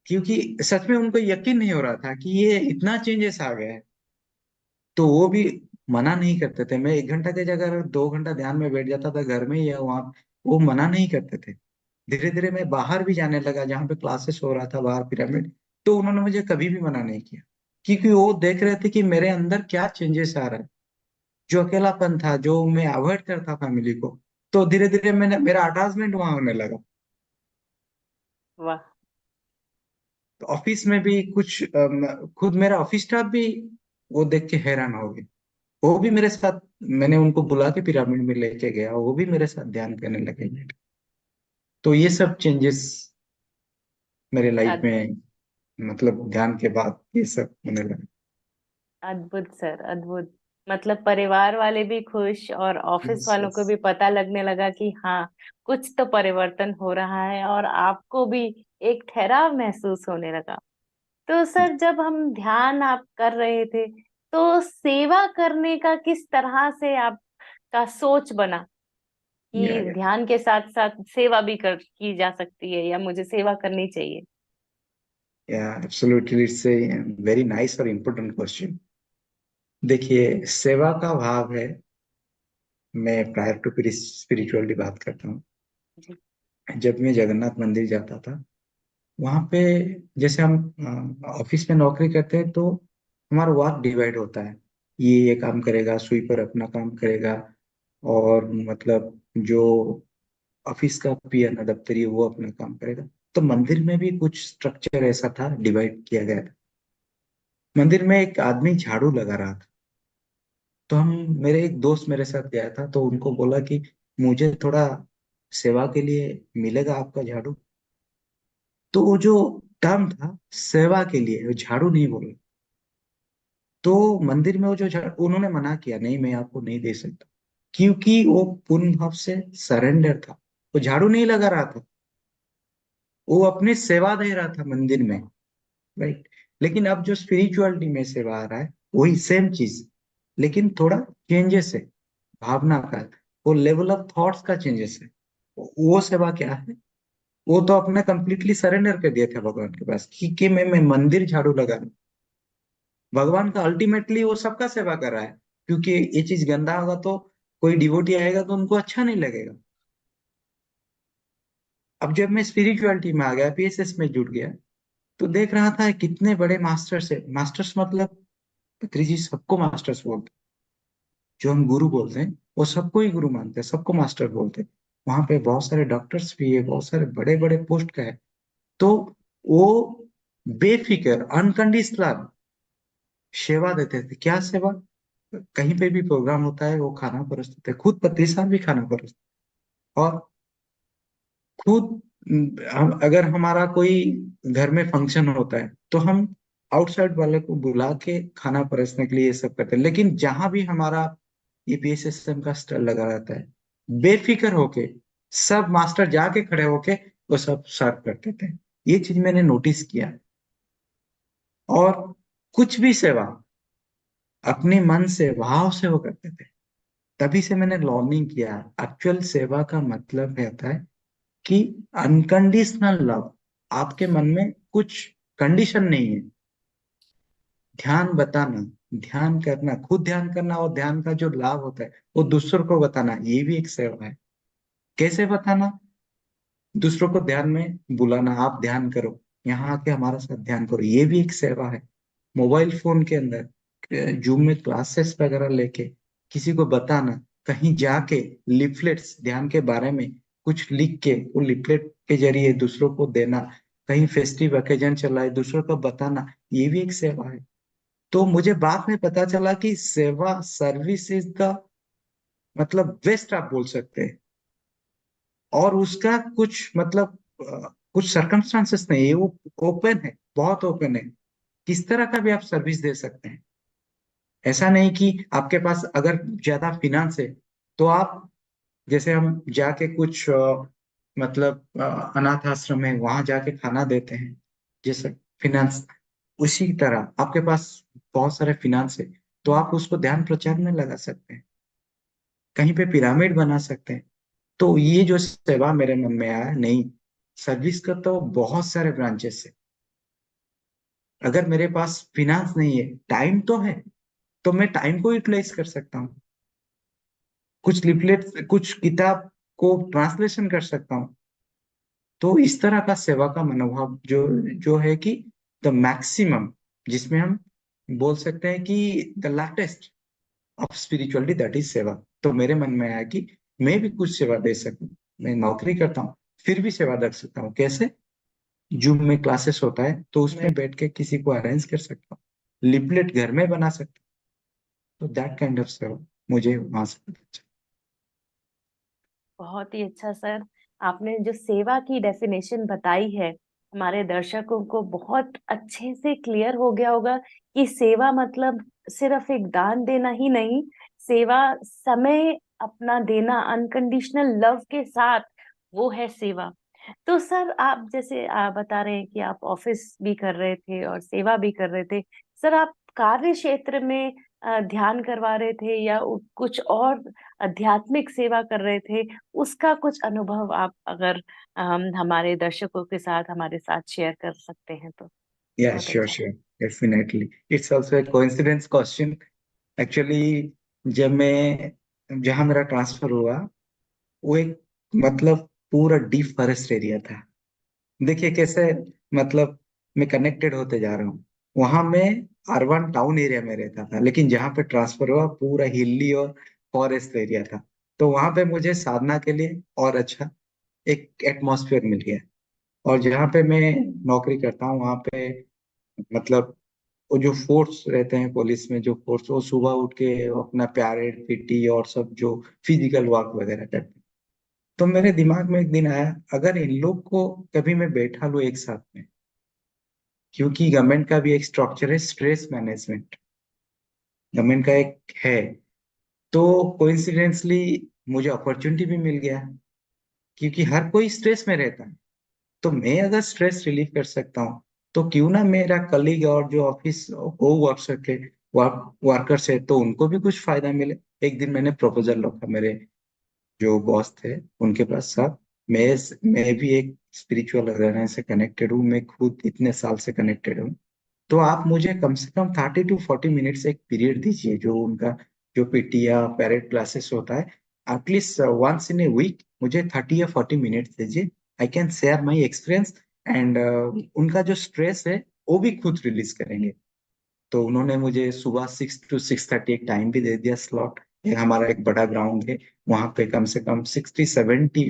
क्योंकि सच में उनको यकीन नहीं हो रहा था कि ये इतना चेंजेस आ गया है। तो वो भी मना नहीं करते थे। मैं 1 घंटा की जगह 2 घंटा ध्यान में बैठ जाता था घर में या वहाँ, वो मना नहीं करते थे। धीरे धीरे मैं बाहर भी जाने लगा, जहाँ पे क्लासेस हो रहा था बाहर पिरामिड। तो उन्होंने मुझे कभी भी मना नहीं किया, क्योंकि वो देख रहे थे कि मेरे अंदर क्या चेंजेस आ रहा है। जो अकेलापन था, जो मैं अवॉइड करता फैमिली को, तो धीरे धीरे मैंने मेरा अटैचमेंट वहां होने लगा। वाह। तो ऑफिस में भी कुछ खुद मेरा ऑफिस स्टाफ भी वो देख के हैरान हो गए। वो भी मेरे साथ, मैंने उनको बुला के पिरामिड में लेके गया, वो भी मेरे साथ ध्यान करने लगे। तो ये सब चेंजेस मेरे लाइफ अद- में, मतलब ध्यान के बाद ये सब होने लगा। अद्भुत सर, अद्भुत। मतलब परिवार वाले भी खुश और ऑफिस यस वालों यस। को भी पता लगने लगा कि हाँ, कुछ तो परिवर्तन हो रहा है, और आपको भी एक ठहराव महसूस होने लगा। तो सर, जब हम ध्यान आप कर रहे थे, तो सेवा करने का किस तरह से आपका सोच बना या कि ध्यान के साथ साथ सेवा भी कर की जा सकती है, या मुझे सेवा करनी चाहिए? या absolutely, it's a very nice और इम्पोर्टेंट क्वेश्चन। देखिए, सेवा का भाव है, मैं प्रायर टू स्पिरिचुअलिटी बात करता हूँ। जी। जब मैं जगन्नाथ मंदिर जाता था, वहां पे जैसे हम ऑफिस में नौकरी करते हैं, तो हमारा वर्क डिवाइड होता है। ये काम करेगा, स्वीपर अपना काम करेगा, और मतलब जो ऑफिस का पीएन दफ्तरी है, वो अपना काम करेगा। तो मंदिर में भी कुछ स्ट्रक्चर ऐसा था, डिवाइड किया गया था। मंदिर में एक आदमी झाड़ू लगा रहा था। तो हम, मेरे एक दोस्त मेरे साथ गया था, तो उनको बोला कि मुझे थोड़ा सेवा के लिए मिलेगा आपका झाड़ू? तो वो जो टर्म था सेवा के लिए, वो झाड़ू नहीं बोला। तो मंदिर में वो जो उन्होंने मना किया, नहीं मैं आपको नहीं दे सकता, क्योंकि वो पूर्ण भाव से सरेंडर था। वो झाड़ू नहीं लगा रहा था, वो अपनी सेवा दे रहा था मंदिर में, राइट। लेकिन अब जो स्पिरिचुअलिटी में सेवा आ रहा है, वही सेम चीज, लेकिन थोड़ा चेंजेस है, भावना का, वो लेवल ऑफ थॉट्स का चेंजेस है। वो सेवा क्या है? वो तो अपने कंप्लीटली सरेंडर कर दिया था भगवान के पास कि मैं मंदिर झाड़ू लगा रहा हूं। भगवान का अल्टीमेटली वो सबका सेवा कर रहा है, क्योंकि ये चीज गंदा होगा तो कोई डिवोटी आएगा तो उनको अच्छा नहीं लगेगा। अब जब मैं स्पिरिचुअलिटी में आ गया, पीएसएस में जुट गया, तो देख रहा था कितने बड़े मास्टर्स है। मास्टर्स मतलब पत्री जी सबको मास्टर्स बोलते हैं। जो हम गुरु बोलते हैं वो सबको ही गुरु मानते हैं, सबको मास्टर बोलते हैं। वहां पे बहुत सारे डॉक्टर्स भी है, बहुत सारे बड़े बड़े पोस्ट का है। तो वो बेफिक्र अनकंडीशनल सेवा देते थे। क्या सेवा? कहीं पे भी प्रोग्राम होता है वो खाना परोसते थे, खुद पत्री साहब भी खाना परोसते। और खुद अगर हमारा कोई घर में फंक्शन होता है तो हम आउटसाइड वाले को बुला के खाना परोसने के लिए ये सब करते हैं। लेकिन जहां भी हमारा ईपीएस सिस्टम का स्टॉल लगा रहता है, बेफिक्र होके सब मास्टर जाके खड़े होके वो सब सर्व करते थे। ये चीज मैंने नोटिस किया। और कुछ भी सेवा अपने मन से भाव से वो करते थे। तभी से मैंने लर्निंग किया, एक्चुअल सेवा का मतलब रहता है कि अनकंडीशनल लव। आपके मन में कुछ कंडीशन नहीं है। ध्यान बताना, ध्यान करना, खुद ध्यान करना, और ध्यान का जो लाभ होता है वो दूसरों को बताना, ये भी एक सेवा है। कैसे बताना? दूसरों को ध्यान में बुलाना, आप ध्यान करो, यहाँ आके हमारे साथ ध्यान करो, ये भी एक सेवा है। मोबाइल फोन के अंदर जूम में क्लासेस वगैरह लेके किसी को बताना, कहीं जाके लिफलेट्स ध्यान के बारे में कुछ लिख के वो लिफलेट के जरिए दूसरों को देना, कहीं फेस्टिव ओकेजन चला है दूसरों को बताना, ये भी एक सेवा है। तो मुझे बाद में पता चला कि सेवा, सर्विस इज द मतलब बेस्ट आप बोल सकते हैं। और उसका कुछ मतलब कुछ सर्कमस्टांसेस नहीं है, वो ओपन है, बहुत ओपन है। किस तरह का भी आप सर्विस दे सकते हैं। ऐसा नहीं कि आपके पास अगर ज्यादा फिनांस है तो आप, जैसे हम जाके कुछ मतलब अनाथ आश्रम है वहां जाके खाना देते हैं, जैसे फिनांस, उसी तरह आपके पास बहुत सारे फिनांस है तो आप उसको ध्यान प्रचार में लगा सकते हैं, कहीं पे पिरामिड बना सकते हैं। तो ये जो सेवा मेरे मन में आया, नहीं, सर्विस का तो बहुत सारे ब्रांचेस है। अगर मेरे पास फिनांस नहीं है, टाइम तो है, तो मैं टाइम को यूटिलाइज कर सकता हूँ, कुछ लिफलेट, कुछ किताब को ट्रांसलेशन कर सकता हूँ। तो इस तरह का सेवा का मनोभाव जो जो है कि द मैक्सिमम, जिसमें हम बोल सकते हैं कि the latest of spirituality, that is सेवा। तो मेरे मन में आया कि मैं भी कुछ सेवा दे सकूं। मैं नौकरी करता हूँ, फिर भी सेवा दे सकता हूँ। कैसे? जूम में क्लासेस होता है तो उसमें बैठ के किसी को अरेंज कर सकता हूँ, लिपलेट घर में बना सकता हूँ। तो दैट काइंड ऑफ सेवा मुझे वहां से पता चला। बहुत ही अच्छा सर। आपने जो सेवा की डेफिनेशन बताई है, हमारे दर्शकों को बहुत अच्छे से क्लियर हो गया होगा कि सेवा मतलब सिर्फ एक दान देना ही नहीं, सेवा समय अपना देना अनकंडीशनल लव के साथ, वो है सेवा। तो सर आप जैसे बता रहे हैं कि आप ऑफिस भी कर रहे थे और सेवा भी कर रहे थे, सर आप कार्य क्षेत्र में ध्यान करवा रहे थे या कुछ और आध्यात्मिक सेवा कर रहे थे, उसका कुछ अनुभव आप अगर हमारे दर्शकों के साथ हमारे साथ शेयर कर सकते हैं तो या बहुत श्योर अच्छा sure, definitely. It's also a coincidence question. Actually जब मैं, जहाँ मेरा ट्रांसफर हुआ, वो एक मतलब पूरा डीप फॉरेस्ट एरिया था। देखिए कैसे, मतलब मैं कनेक्टेड होते जा रहा हूँ। वहां मैं अर्बन टाउन एरिया में रहता था, लेकिन जहाँ पे ट्रांसफर हुआ पूरा हिली और फॉरेस्ट एरिया था। तो वहां पे मुझे साधना के लिए और अच्छा एक एटमॉस्फेयर मिल गया। और जहाँ पे मैं नौकरी करता हूँ वहाँ पे मतलब वो जो फोर्स रहते हैं पुलिस में, जो फोर्स, वो सुबह उठ के अपना पैरेड पीटी और सब जो फिजिकल वर्क वगैरह करते हैं। तो मेरे दिमाग में एक दिन आया, अगर इन लोग को कभी मैं बैठा लूं एक साथ में, क्योंकि गवर्नमेंट का भी एक स्ट्रक्चर है स्ट्रेस मैनेजमेंट, गवर्नमेंट का एक है। तो कोइंसिडेंसली मुझे अपॉर्चुनिटी भी मिल गया, क्योंकि हर कोई स्ट्रेस में रहता है। तो मैं अगर स्ट्रेस रिलीव कर सकता हूँ, तो क्यों ना मेरा कलीग और जो ऑफिस को वर्कर्स है, तो उनको भी कुछ फायदा मिले। एक दिन मैंने प्रपोजल रखा मेरे जो बॉस थे उनके पास, साहब मैं मैं भी एक स्पिरिचुअल रहने से कनेक्टेड हूँ, मैं खुद इतने साल से कनेक्टेड हूँ। तो आप मुझे कम से कम 30 to 40 मिनट्स एक पीरियड दीजिए, जो उनका जो पीटी या पैरेड क्लासेस होता है, at least once in a week मुझे 30 या 40 मिनट्स दीजिए। I can share my experience, and उनका जो स्ट्रेस है वो भी खुद रिलीज करेंगे। तो उन्होंने मुझे सुबह 6 to 6:30 एक टाइम भी दे दिया, स्लॉट। हमारा एक बड़ा ग्राउंड है, वहां पे कम से कम 60-70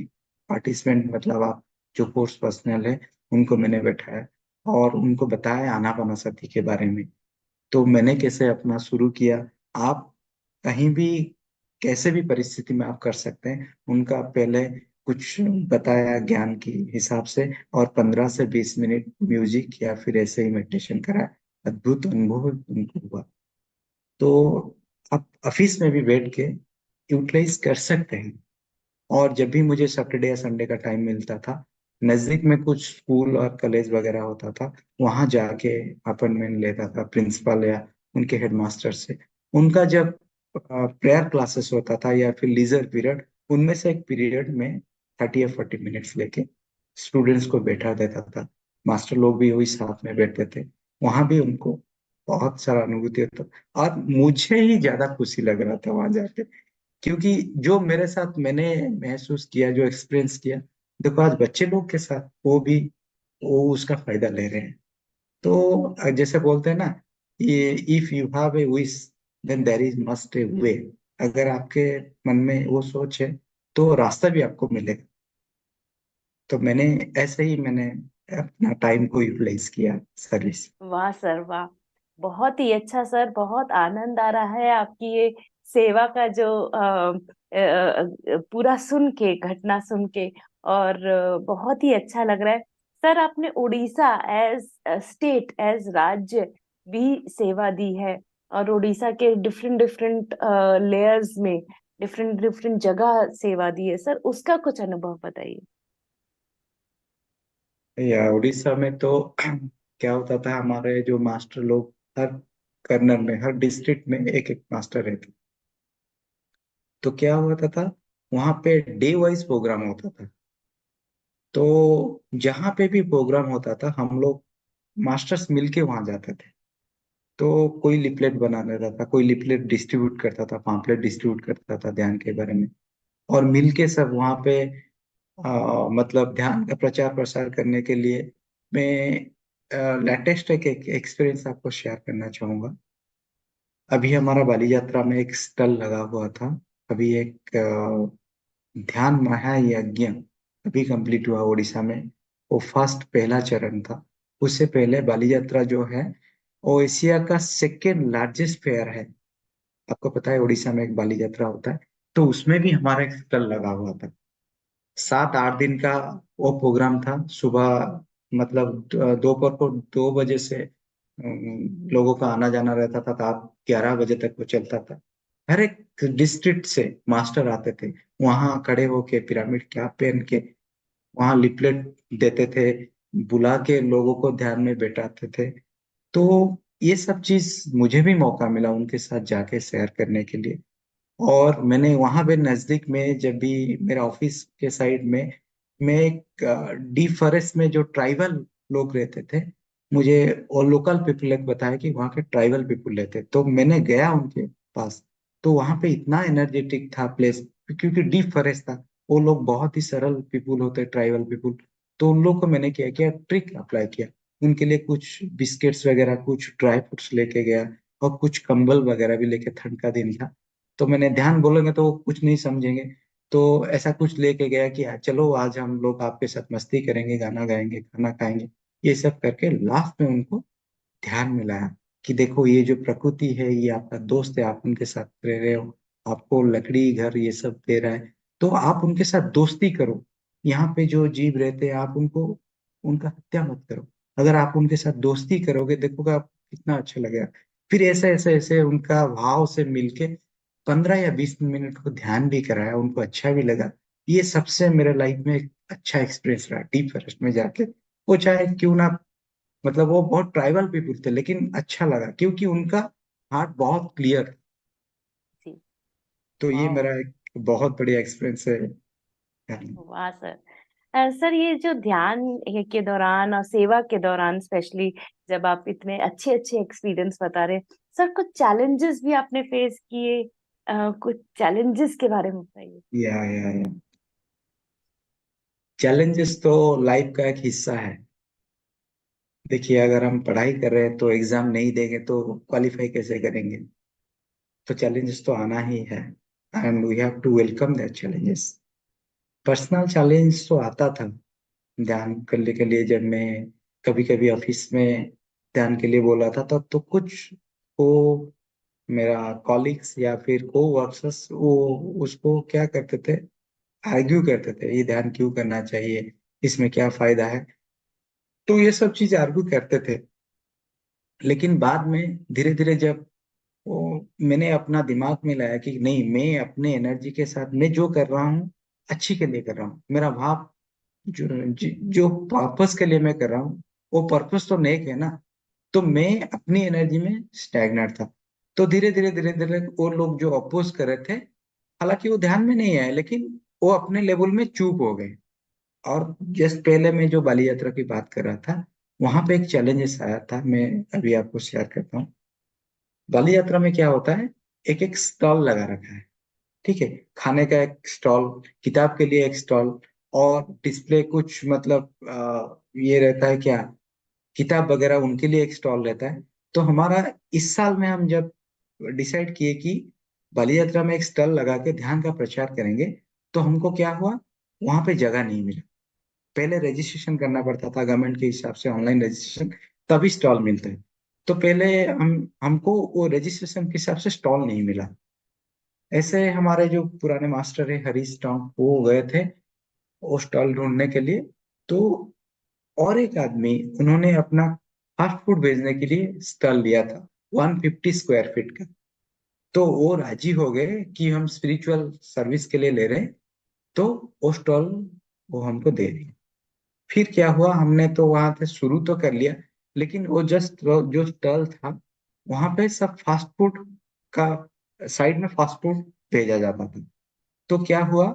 पार्टिसिपेंट, मतलब आप जो कोर्स पर्सनल है, उनको मैंने बैठाया और उनको बताया आनापानासती के बारे में। तो मैंने कैसे अपना शुरू किया, आप कहीं भी कैसे भी परिस्थिति में आप कर सकते हैं, उनका पहले कुछ बताया ज्ञान की हिसाब से, और 15 से 20 मिनट म्यूजिक या फिर ऐसे ही मेडिटेशन कराया। अद्भुत अनुभव उनको हुआ। तो आप ऑफिस में भी बैठ के यूटिलाइज कर सकते हैं। और जब भी मुझे सैटरडे या संडे का टाइम मिलता था, नजदीक में कुछ स्कूल और कॉलेज वगैरह होता था, वहां जाके अपॉइंटमेंट लेता था प्रिंसिपल या उनके हेडमास्टर से। उनका जब प्रेयर क्लासेस होता था या फिर लीजर पीरियड, उनमें से एक पीरियड में 30 या 40 मिनट्स लेके स्टूडेंट्स को बैठा देता था। मास्टर लोग भी वही साथ में बैठते थे। वहां भी उनको बहुत सारा अनुभूति होता, और मुझे ही ज्यादा खुशी लग रहा था वहां जाके, क्योंकि जो मेरे साथ मैंने महसूस किया, जो एक्सपीरियंस किया, देखो आज बच्चे लोग के साथ वो भी वो उसका फायदा ले रहे हैं। तो जैसे बोलते हैं ना, ये if you have a wish then there is must a way. अगर आपके मन में वो सोच है, तो रास्ता भी आपको मिलेगा। तो मैंने ऐसे ही मैंने अपना टाइम को यूटिलाइज किया सर्विस। वाह सर वाह, बहुत ही अच्छा सर, बहुत आनंद आ रहा है आपकी ये सेवा का जो पूरा सुन के, घटना सुन के। और बहुत ही अच्छा लग रहा है। सर आपने उड़ीसा एज स्टेट, एज राज्य भी सेवा दी है, और उड़ीसा के डिफरेंट डिफरेंट लेयर्स में, डिफरेंट डिफरेंट जगह सेवा दी है। सर उसका कुछ अनुभव बताइए। या उड़ीसा में तो क्या होता था, हमारे जो मास्टर लोग हर कर्नल में, हर डिस्ट्रिक्ट में एक एक मास्टर रहते। तो क्या होता था, वहां पे डे वाइज प्रोग्राम होता था। तो जहाँ पे भी प्रोग्राम होता था, हम लोग मास्टर्स मिलके वहां जाते थे। तो कोई लिपलेट बना लेता था, कोई लिपलेट डिस्ट्रीब्यूट करता था, पॉम्पलेट डिस्ट्रीब्यूट करता था ध्यान के बारे में। और मिलके सब वहां पे मतलब ध्यान का प्रचार प्रसार करने के लिए, मैं लेटेस्ट एक एक्सपीरियंस आपको शेयर करना चाहूंगा। अभी हमारा बाली यात्रा में एक स्टॉल लगा हुआ था। अभी एक ध्यान महायज्ञ अभी कंप्लीट हुआ उड़ीसा में। वो फर्स्ट पहला चरण था। उससे पहले बाली यात्रा जो है, वो एशिया का सेकेंड लार्जेस्ट फेयर है। आपको पता है उड़ीसा में एक बाली यात्रा होता है। तो उसमें भी हमारा एक स्टॉल लगा हुआ था। 7-8 दिन का वो प्रोग्राम था। सुबह मतलब दोपहर को 2 बजे से लोगों का आना जाना रहता था, तो आप 11 बजे तक वो चलता था। हर एक डिस्ट्रिक्ट से मास्टर आते थे, वहां खड़े होके पिरामिड कैप पहन के वहां लिपलेट देते थे, बुला के लोगों को ध्यान में बैठाते थे। तो ये सब चीज मुझे भी मौका मिला उनके साथ जाके शेयर करने के लिए। और मैंने वहां पे नजदीक में, जब भी मेरा ऑफिस के साइड में, मैं एक डी फॉरेस्ट में जो ट्राइबल लोग रहते थे, मुझे और लोकल पीपल ने बताया कि वहाँ के ट्राइबल पीपल रहते, तो मैंने गया उनके पास। तो वहाँ पे इतना एनर्जेटिक था प्लेस, क्योंकि डी फॉरेस्ट था। वो लोग बहुत ही सरल पीपल होते, ट्राइबल पीपल। तो उन लोग को मैंने क्या किया, ट्रिक अप्लाई किया। उनके लिए कुछ बिस्किट्स वगैरह, कुछ ड्राई फ्रूट्स लेके गया, और कुछ कंबल वगैरह भी लेके, ठंड का दिन था। तो मैंने ध्यान बोलेंगे तो वो कुछ नहीं समझेंगे। तो ऐसा कुछ लेके गया कि चलो आज हम लोग आपके साथ मस्ती करेंगे, गाना गाएंगे, खाना खाएंगे। ये सब करके लास्ट में उनको ध्यान में लाया कि देखो ये जो प्रकृति है, ये आपका दोस्त है, आप उनके साथ रह रहे हो, आपको लकड़ी घर ये सब दे रहा है, तो आप उनके साथ दोस्ती करो। यहाँ पे जो जीव रहते हैं, आप उनको, उनका हत्या मत करो। अगर आप उनके साथ दोस्ती करोगे, देखोगे आप कितना अच्छा लगेगा। फिर ऐसे ऐसे ऐसे उनका भाव से मिलके 15 या 20 मिनट को ध्यान भी कराया, उनको अच्छा भी लगा। ये सबसे मेरे लाइफ में एक अच्छा एक्सपीरियंस रहा डीप फॉरेस्ट में जाके। वो चाहे क्यों ना, मतलब वो बहुत ट्राइबल पीपुल थे, लेकिन अच्छा लगा क्योंकि उनका हार्ट बहुत क्लियर। जी। तो ये वाह। मेरा एक बहुत बढ़िया एक्सपीरियंस है। वाह सर। सर, ये जो ध्यान के दौरान और सेवा के दौरान स्पेशली, जब आप इतने अच्छे अच्छे एक्सपीरियंस बता रहे हैं, सर कुछ चैलेंजेस भी आपने फेस किए? कुछ चैलेंजेस के बारे में बताइए। या चैलेंजेस तो लाइफ का एक हिस्सा है। देखिए, अगर हम पढ़ाई कर रहे हैं तो एग्जाम नहीं देंगे तो क्वालिफाई कैसे करेंगे? तो चैलेंजेस तो आना ही है, and we have to welcome that challenges. Personal challenge तो आता था ध्यान करने के लिए। जब मैं कभी कभी ऑफिस में ध्यान के लिए बोला था, तब तो कुछ को मेरा कॉलिग्स या फिर को वर्कर्स वो उसको क्या करते थे, आर्ग्यू करते थे, ये ध्यान क्यों करना चाहिए, इसमें क्या फायदा है। तो ये सब चीज आर्ग्यू करते थे। लेकिन बाद में धीरे धीरे जब वो मैंने अपना दिमाग में लाया कि नहीं, मैं अपने एनर्जी के साथ मैं जो कर रहा हूँ अच्छी के लिए कर रहा हूँ। मेरा भाव जो पर्पस के लिए मैं कर रहा हूँ, वो पर्पस तो नेक है ना। तो मैं अपनी एनर्जी में स्टैग्नेट था। तो धीरे धीरे वो लोग जो अपोज कर रहे थे, हालांकि वो ध्यान में नहीं आए, लेकिन वो अपने लेवल में चूप हो गए। और जस्ट पहले मैं जो बाली यात्रा की बात कर रहा था, वहां पे एक चैलेंजेस आया था, मैं अभी आपको शेयर करता हूँ। बाली यात्रा में क्या होता है, एक एक स्टॉल लगा रखा है। ठीक है, खाने का एक स्टॉल, किताब के लिए एक स्टॉल, और डिस्प्ले कुछ मतलब ये रहता है क्या, किताब वगैरह उनके लिए एक स्टॉल रहता है। तो हमारा इस साल में हम जब डिसाइड किए कि बाली यात्रा में एक स्टॉल लगा के ध्यान का प्रचार करेंगे, तो हमको क्या हुआ, वहां पे जगह नहीं मिला। पहले रजिस्ट्रेशन करना पड़ता था गवर्नमेंट के हिसाब से, ऑनलाइन रजिस्ट्रेशन, तभी स्टॉल मिलते हैं। तो पहले हमको वो रजिस्ट्रेशन के हिसाब से स्टॉल नहीं मिला। ऐसे हमारे जो पुराने मास्टर है हरीश टोंक, वो गए थे वो स्टॉल ढूंढने के लिए। तो और एक आदमी, उन्होंने अपना फास्ट फूड भेजने के लिए स्टॉल लिया था 150 स्क्वायर फीट का। तो वो राजी हो गए कि हम स्पिरिचुअल सर्विस के लिए ले रहे हैं, तो वो स्टॉल वो हमको दे दिए। फिर क्या हुआ, हमने तो वहां से शुरू तो कर लिया, लेकिन वो जस्ट जो स्टॉल था, वहां पे सब फास्ट फूड का, साइड में फास्ट फूड भेजा जाता था। तो क्या हुआ,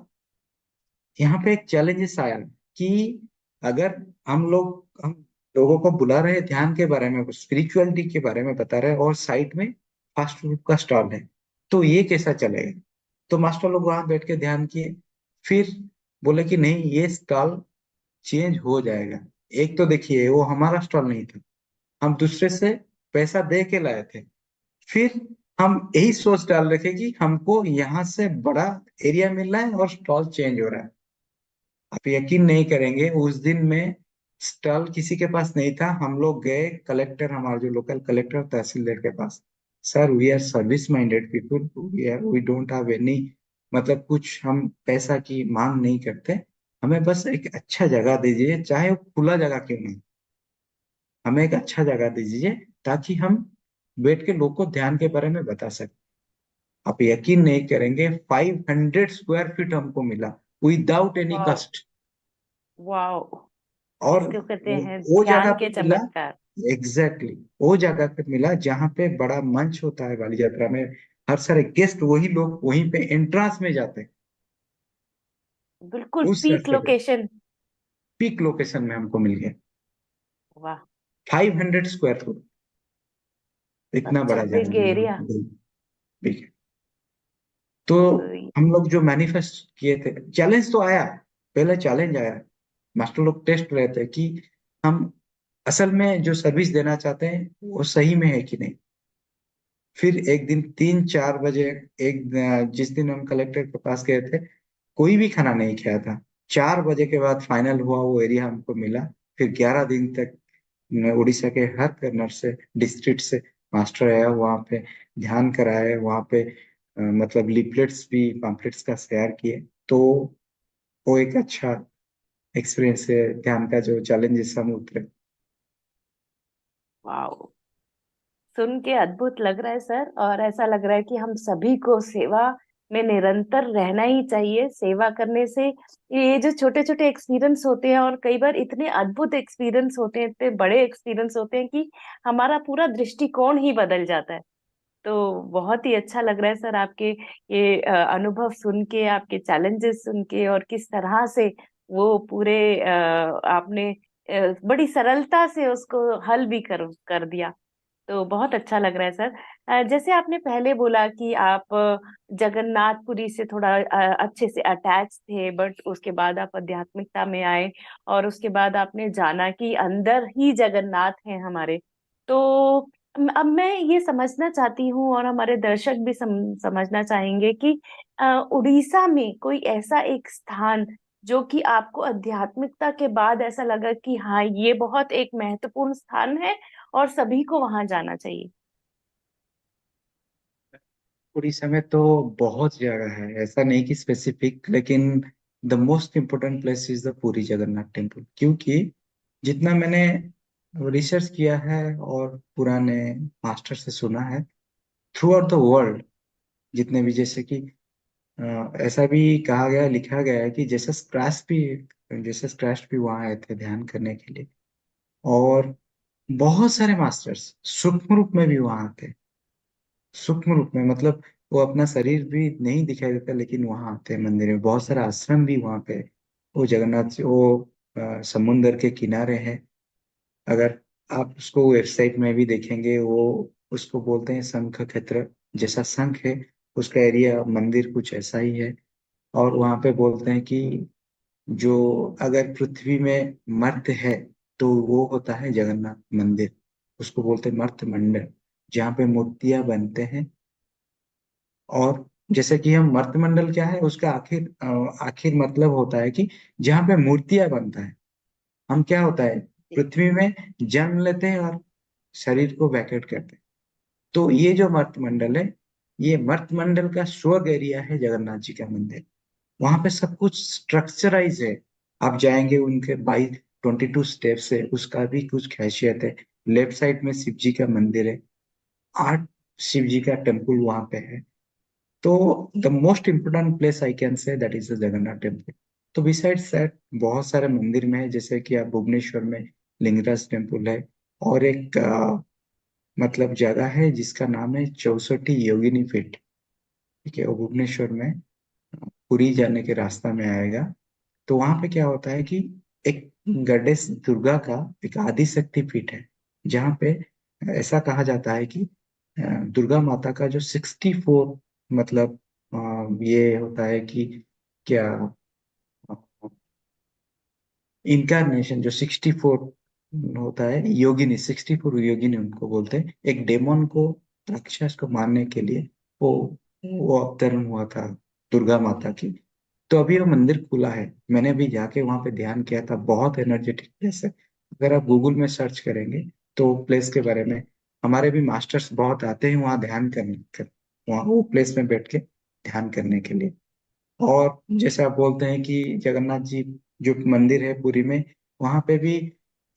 यहाँ पे एक चैलेंजेस आया कि अगर हम लोगों को बुला रहे हैं ध्यान के बारे में, स्पिरिचुअलिटी के बारे में बता रहे हैं, और साइड में फास्ट फूड का स्टॉल है, तो ये कैसा चलेगा? तो मास्टर लोग वहां बैठ के ध्यान किए। फिर बोले कि नहीं, ये स्टॉल चेंज हो जाएगा। एक तो देखिए, वो हमारा स्टॉल नहीं था, हम दूसरे से पैसा दे के लाए थे। फिर हम यही सोच डाल रखे कि हमको यहाँ से बड़ा एरिया मिल रहा है और स्टॉल चेंज हो रहा है। आप यकीन नहीं करेंगे, उस दिन में स्टॉल किसी के पास नहीं था। हम लोग गए कलेक्टर, हमारे जो लोकल कलेक्टर तहसीलदार के पास। Sir, we are service minded people, we don't have any, मतलब कुछ हम पैसा की मांग नहीं करते। हमें बस एक अच्छा जगह दीजिए, चाहे वो खुला जगह क्यों ना, हमें एक अच्छा जगह दीजिए, ताकि हम बैठ के लोग को ध्यान के बारे में बता सकें। आप यकीन नहीं करेंगे, 500 स्क्वायर फीट हमको मिला विदाउट एनी वाओ। कस्ट। वाओ। और इसको कहते हैं वो जगह ध्यान पे के मिला, चमत्कार। एग्जैक्टली वो जगह पे मिला जहाँ पे बड़ा मंच होता है वाली यात्रा में। हर सारे गेस्ट वही लोग वहीं पे एंट्रांस में जाते हैं। बिल्कुल उस पीक रास्ते पे लोकेशन। पीक लोकेशन में हमको मिल गया। वाह। 500 स्क्वायर फुट, इतना अच्छा बड़ा जगह बिग मिला एरिया। हमको। ठीक है। तो तो हम लोग जो मैनिफेस्ट किए थे, चैलेंज तो आया, पहले चैलेंज आया। मास्टर लोग टेस्ट रहे थे कि हम असल में जो सर्विस देना चाहते हैं वो सही में है कि नहीं। फिर एक दिन 3-4 बजे, जिस दिन हम कलेक्टर के पास गए थे, कोई भी खाना नहीं खाया था। 4 बजे के बाद फाइनल हुआ, वो एरिया हमको मिला। फिर 11 दिन तक उड़ीसा के हर कर्नल से, डिस्ट्रिक्ट से मास्टर आया वहाँ पे, ध्यान कराए वहाँ पे। मतलब लिफलेट्स भी, पम्पलेट्स का शेयर किए। तो वो एक अच्छा एक्सपीरियंस है ध्यान का, जो चैलेंजेस हम उतरे। वाह, सुन के अद्भुत लग रहा है सर। और ऐसा लग रहा है कि हम सभी को सेवा में निरंतर रहना ही चाहिए। सेवा करने से ये जो छोटे छोटे एक्सपीरियंस होते हैं, और कई बार इतने अद्भुत एक्सपीरियंस होते हैं, इतने बड़े एक्सपीरियंस होते हैं कि हमारा पूरा दृष्टिकोण ही बदल जाता है। तो बहुत ही अच्छा लग रहा है सर आपके ये अनुभव सुन के, आपके चैलेंजेस सुन के, और किस तरह से वो पूरे आपने बड़ी सरलता से उसको हल भी कर दिया। तो बहुत अच्छा लग रहा है सर। जैसे आपने पहले बोला कि आप जगन्नाथपुरी से थोड़ा अच्छे से अटैच थे, बट उसके बाद आप आध्यात्मिकता में आए, और उसके बाद आपने जाना कि अंदर ही जगन्नाथ हैं हमारे। तो अब मैं ये समझना चाहती हूँ, और हमारे दर्शक भी समझना चाहेंगे कि उड़ीसा में कोई ऐसा एक स्थान जो कि आपको आध्यात्मिकता के बाद ऐसा लगा कि हाँ, ये बहुत एक महत्वपूर्ण स्थान है और सभी को वहां जाना चाहिए। उड़ीसा में तो बहुत जगह है, ऐसा नहीं कि स्पेसिफिक, लेकिन the most important place is the Puri Jagannath temple. क्योंकि जितना मैंने रिसर्च किया है और पुराने मास्टर से सुना है, थ्रू आउट द वर्ल्ड, जितने भी, जैसे कि ऐसा भी कहा गया, लिखा गया है कि जीसस क्राइस्ट भी वहाँ आए थे ध्यान करने के लिए। और बहुत सारे मास्टर्स सूक्ष्म रूप में भी वहाँ थे। सूक्ष्म रूप में मतलब वो अपना शरीर भी नहीं दिखाई देता, लेकिन वहां आते हैं मंदिर में। बहुत सारा आश्रम भी वहां पे, वो जगन्नाथ जी, वो समुंदर के किनारे है। अगर आप उसको वेबसाइट में भी देखेंगे, वो उसको बोलते हैं शंख क्षेत्र। जैसा शंख है, उसका एरिया मंदिर कुछ ऐसा ही है। और वहां पे बोलते हैं कि जो, अगर पृथ्वी में मर्त्य है तो वो होता है जगन्नाथ मंदिर। उसको बोलते हैं मर्त्य मंडल, जहाँ पे मूर्तियां बनते हैं। और जैसे कि हम मर्तमंडल क्या है, उसका आखिर मतलब होता है कि जहाँ पे मूर्तियां बनता है। हम क्या होता है, पृथ्वी में जन्म लेते हैं और शरीर को वैकेट करते हैं। तो ये जो मर्तमंडल है, ये मर्तमंडल का स्वर्ग एरिया है जगन्नाथ जी का मंदिर। वहां पे सब कुछ स्ट्रक्चराइज है। आप जाएंगे, उनके 22 स्टेप्स है, उसका भी कुछ खासियत है। लेफ्ट साइड में शिव जी का मंदिर है, 8 शिव जी का टेम्पल वहां पे है। तो the most important place I can say that is the Jagannath temple. तो बिसाइड्स दैट बहुत सारे मंदिर में है, जैसे कि आप भुवनेश्वर में लिंगराज टेम्पल है। और एक मतलब जगह है जिसका नाम है चौसठी योगिनी पीठ। ठीक है, वो भुवनेश्वर में पुरी जाने के रास्ता में आएगा। तो वहां पे क्या होता है कि एक गॉडेस दुर्गा का एक आदि शक्ति पीठ है, जहाँ पे ऐसा कहा जाता है कि दुर्गा माता का जो 64 मतलब ये होता है कि क्या, इनकारनेशन जो 64 होता है, योगिनी, 64 योगिनी उनको बोलते हैं। एक डेमन को, राक्षस को मारने के लिए वो वो अवतरण हुआ था दुर्गा माता की। तो अभी वो मंदिर खुला है, मैंने भी जाके वहां पे ध्यान किया था। बहुत एनर्जेटिक प्लेस है। अगर आप गूगल में सर्च करेंगे तो प्लेस के बारे में, हमारे भी मास्टर्स बहुत आते हैं वहाँ ध्यान करने वहाँ वो प्लेस में बैठ के ध्यान करने के लिए। और जैसे आप बोलते हैं कि जगन्नाथ जी जो मंदिर है पुरी में, वहां पे भी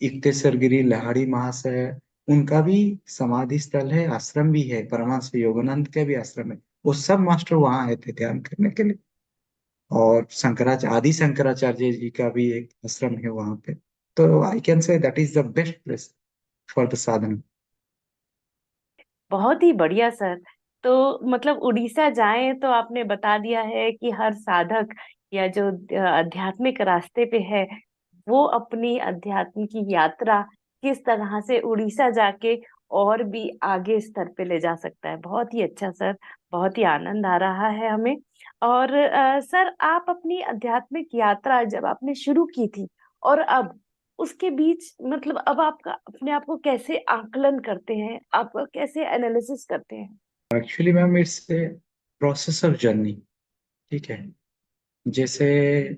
युक्तेश्वर गिरी लहाड़ी महाशय, उनका भी समाधि स्थल है, आश्रम भी है। परमहंस योगानंद का भी आश्रम है। वो सब मास्टर वहां आए थे ध्यान करने के लिए। और शंकराचार्य, आदि शंकराचार्य जी का भी एक आश्रम है वहां पे। तो I can say that is the best place for the sadhana. बहुत ही बढ़िया सर। तो मतलब उड़ीसा जाएं तो आपने बता दिया है कि हर साधक या जो आध्यात्मिक रास्ते पे है, वो अपनी अध्यात्म की यात्रा किस तरह से उड़ीसा जाके और भी आगे स्तर पे ले जा सकता है। बहुत ही अच्छा सर, बहुत ही आनंद आ रहा है हमें। और सर, आप अपनी आध्यात्मिक यात्रा जब आपने शुरू की थी, और अब उसके बीच मतलब अब आपका अपने आप को कैसे आकलन करते हैं, आपका कैसे एनालिसिस करते हैं? Actually ma'am it's process of journey. ठीक है, जैसे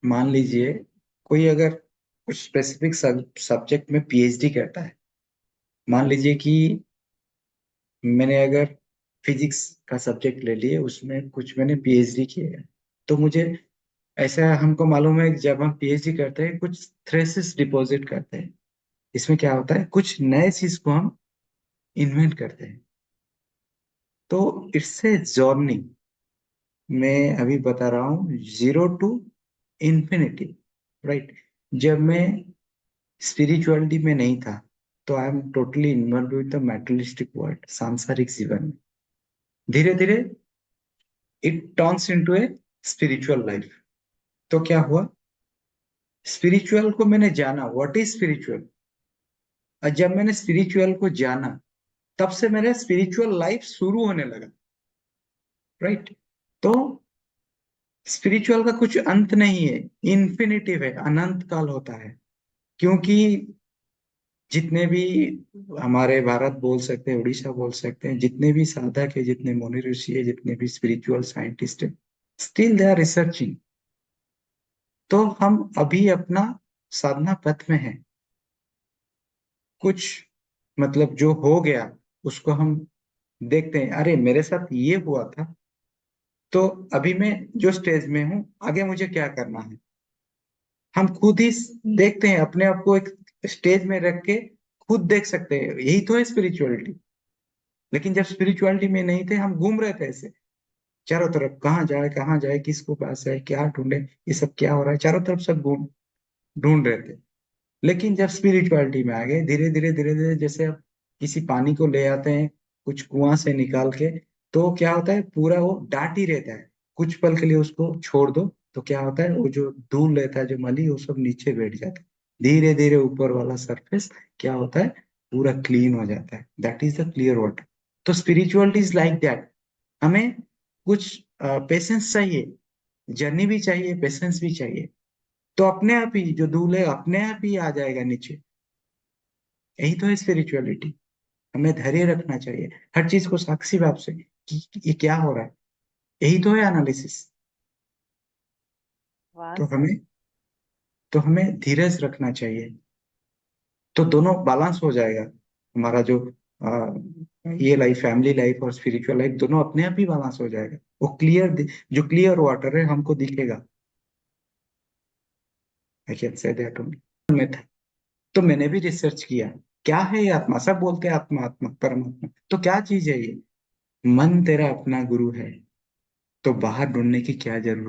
मान लीजिए कोई अगर कुछ स्पेसिफिक सब्जेक्ट में पीएचडी करता है। मान लीजिए कि मैंने अगर फिजिक्स का सब्जेक्ट ले लिए, उसमें कुछ मैंने पीएचडी किया है। तो मुझे ऐसा हमको मालूम है कि जब हम पीएचडी करते हैं कुछ थ्रेसिस डिपॉजिट करते हैं। इसमें क्या होता है, कुछ नए चीज को हम इन्वेंट करते हैं। तो इट्स ए जर्नी। मैं अभी बता रहा हूँ, 0 to infinity, राइट। जब मैं स्पिरिचुअलिटी में नहीं था, तो I am totally involve with the materialistic world, सांसारिक जीवन में। धीरे धीरे it turns into a spiritual life. तो क्या हुआ, स्पिरिचुअल को मैंने जाना, व्हाट इज स्पिरिचुअल। और जब मैंने स्पिरिचुअल को जाना, तब से मेरा स्पिरिचुअल लाइफ शुरू होने लगा, राइट। तो स्पिरिचुअल का कुछ अंत नहीं है, इन्फिनिटिव है, अनंत काल होता है। क्योंकि जितने भी हमारे भारत बोल सकते हैं, उड़ीसा बोल सकते हैं, जितने भी साधक है, जितने मुनि ऋषि है, जितने भी स्पिरिचुअल साइंटिस्ट है, स्टिल दे आर रिसर्चिंग। तो हम अभी अपना साधना पथ में हैं। कुछ मतलब जो हो गया, उसको हम देखते हैं, अरे मेरे साथ ये हुआ था, तो अभी मैं जो स्टेज में हूँ, आगे मुझे क्या करना है। हम खुद ही देखते हैं अपने आप को, एक स्टेज में रख के खुद देख सकते हैं, यही तो है स्पिरिचुअलिटी। लेकिन जब स्पिरिचुअलिटी में नहीं थे, हम घूम रहे थे ऐसे चारों तरफ, कहाँ जाए, किसको पास जाए, क्या ढूंढे, ये सब क्या हो रहा है, चारों तरफ सब घूम ढूंढ रहे थे। लेकिन जब स्पिरिचुअलिटी में आ गए, धीरे धीरे जैसे अब किसी पानी को ले आते हैं कुछ कुआं से निकाल के, तो क्या होता है, पूरा वो डाट ही रहता है। कुछ पल के लिए उसको छोड़ दो, तो क्या होता है, वो जो धूल रहता है, जो मली, वो सब नीचे बैठ जाता है। धीरे धीरे ऊपर वाला सरफेस क्या होता है, पूरा क्लीन हो जाता है। That is the clear water. तो स्पिरिचुअलिटी इज लाइक दैट। हमें कुछ पेशेंस चाहिए, जर्नी भी चाहिए, पेशेंस भी चाहिए। तो अपने आप ही जो धूल है, अपने आप ही आ जाएगा नीचे। यही तो है स्पिरिचुअलिटी। हमें धैर्य रखना चाहिए, हर चीज को साक्षी भाव से कि ये क्या हो रहा है। यही तो है एनालिसिस। वाह तो सर। हमें धीरज रखना चाहिए। तो दोनों बैलेंस हो जाएगा। हमारा जो ये लाइफ, फैमिली लाइफ और स्पिरिचुअल लाइफ, दोनों अपने आप ही बैलेंस हो जाएगा। वो क्लियर, जो क्लियर वाटर है हमको दिखेगा। आई कैन से दैट ओनली। में था, तो मैंने भी रिसर्च किया, क्या है ये आत्मा। सब बोलते हैं आत्मा, आत्मा परमात्मा, तो क्या चीज है ये। मन तेरा अपना गुरु है, तो बाहर ढूंढने की क्या जरूरत।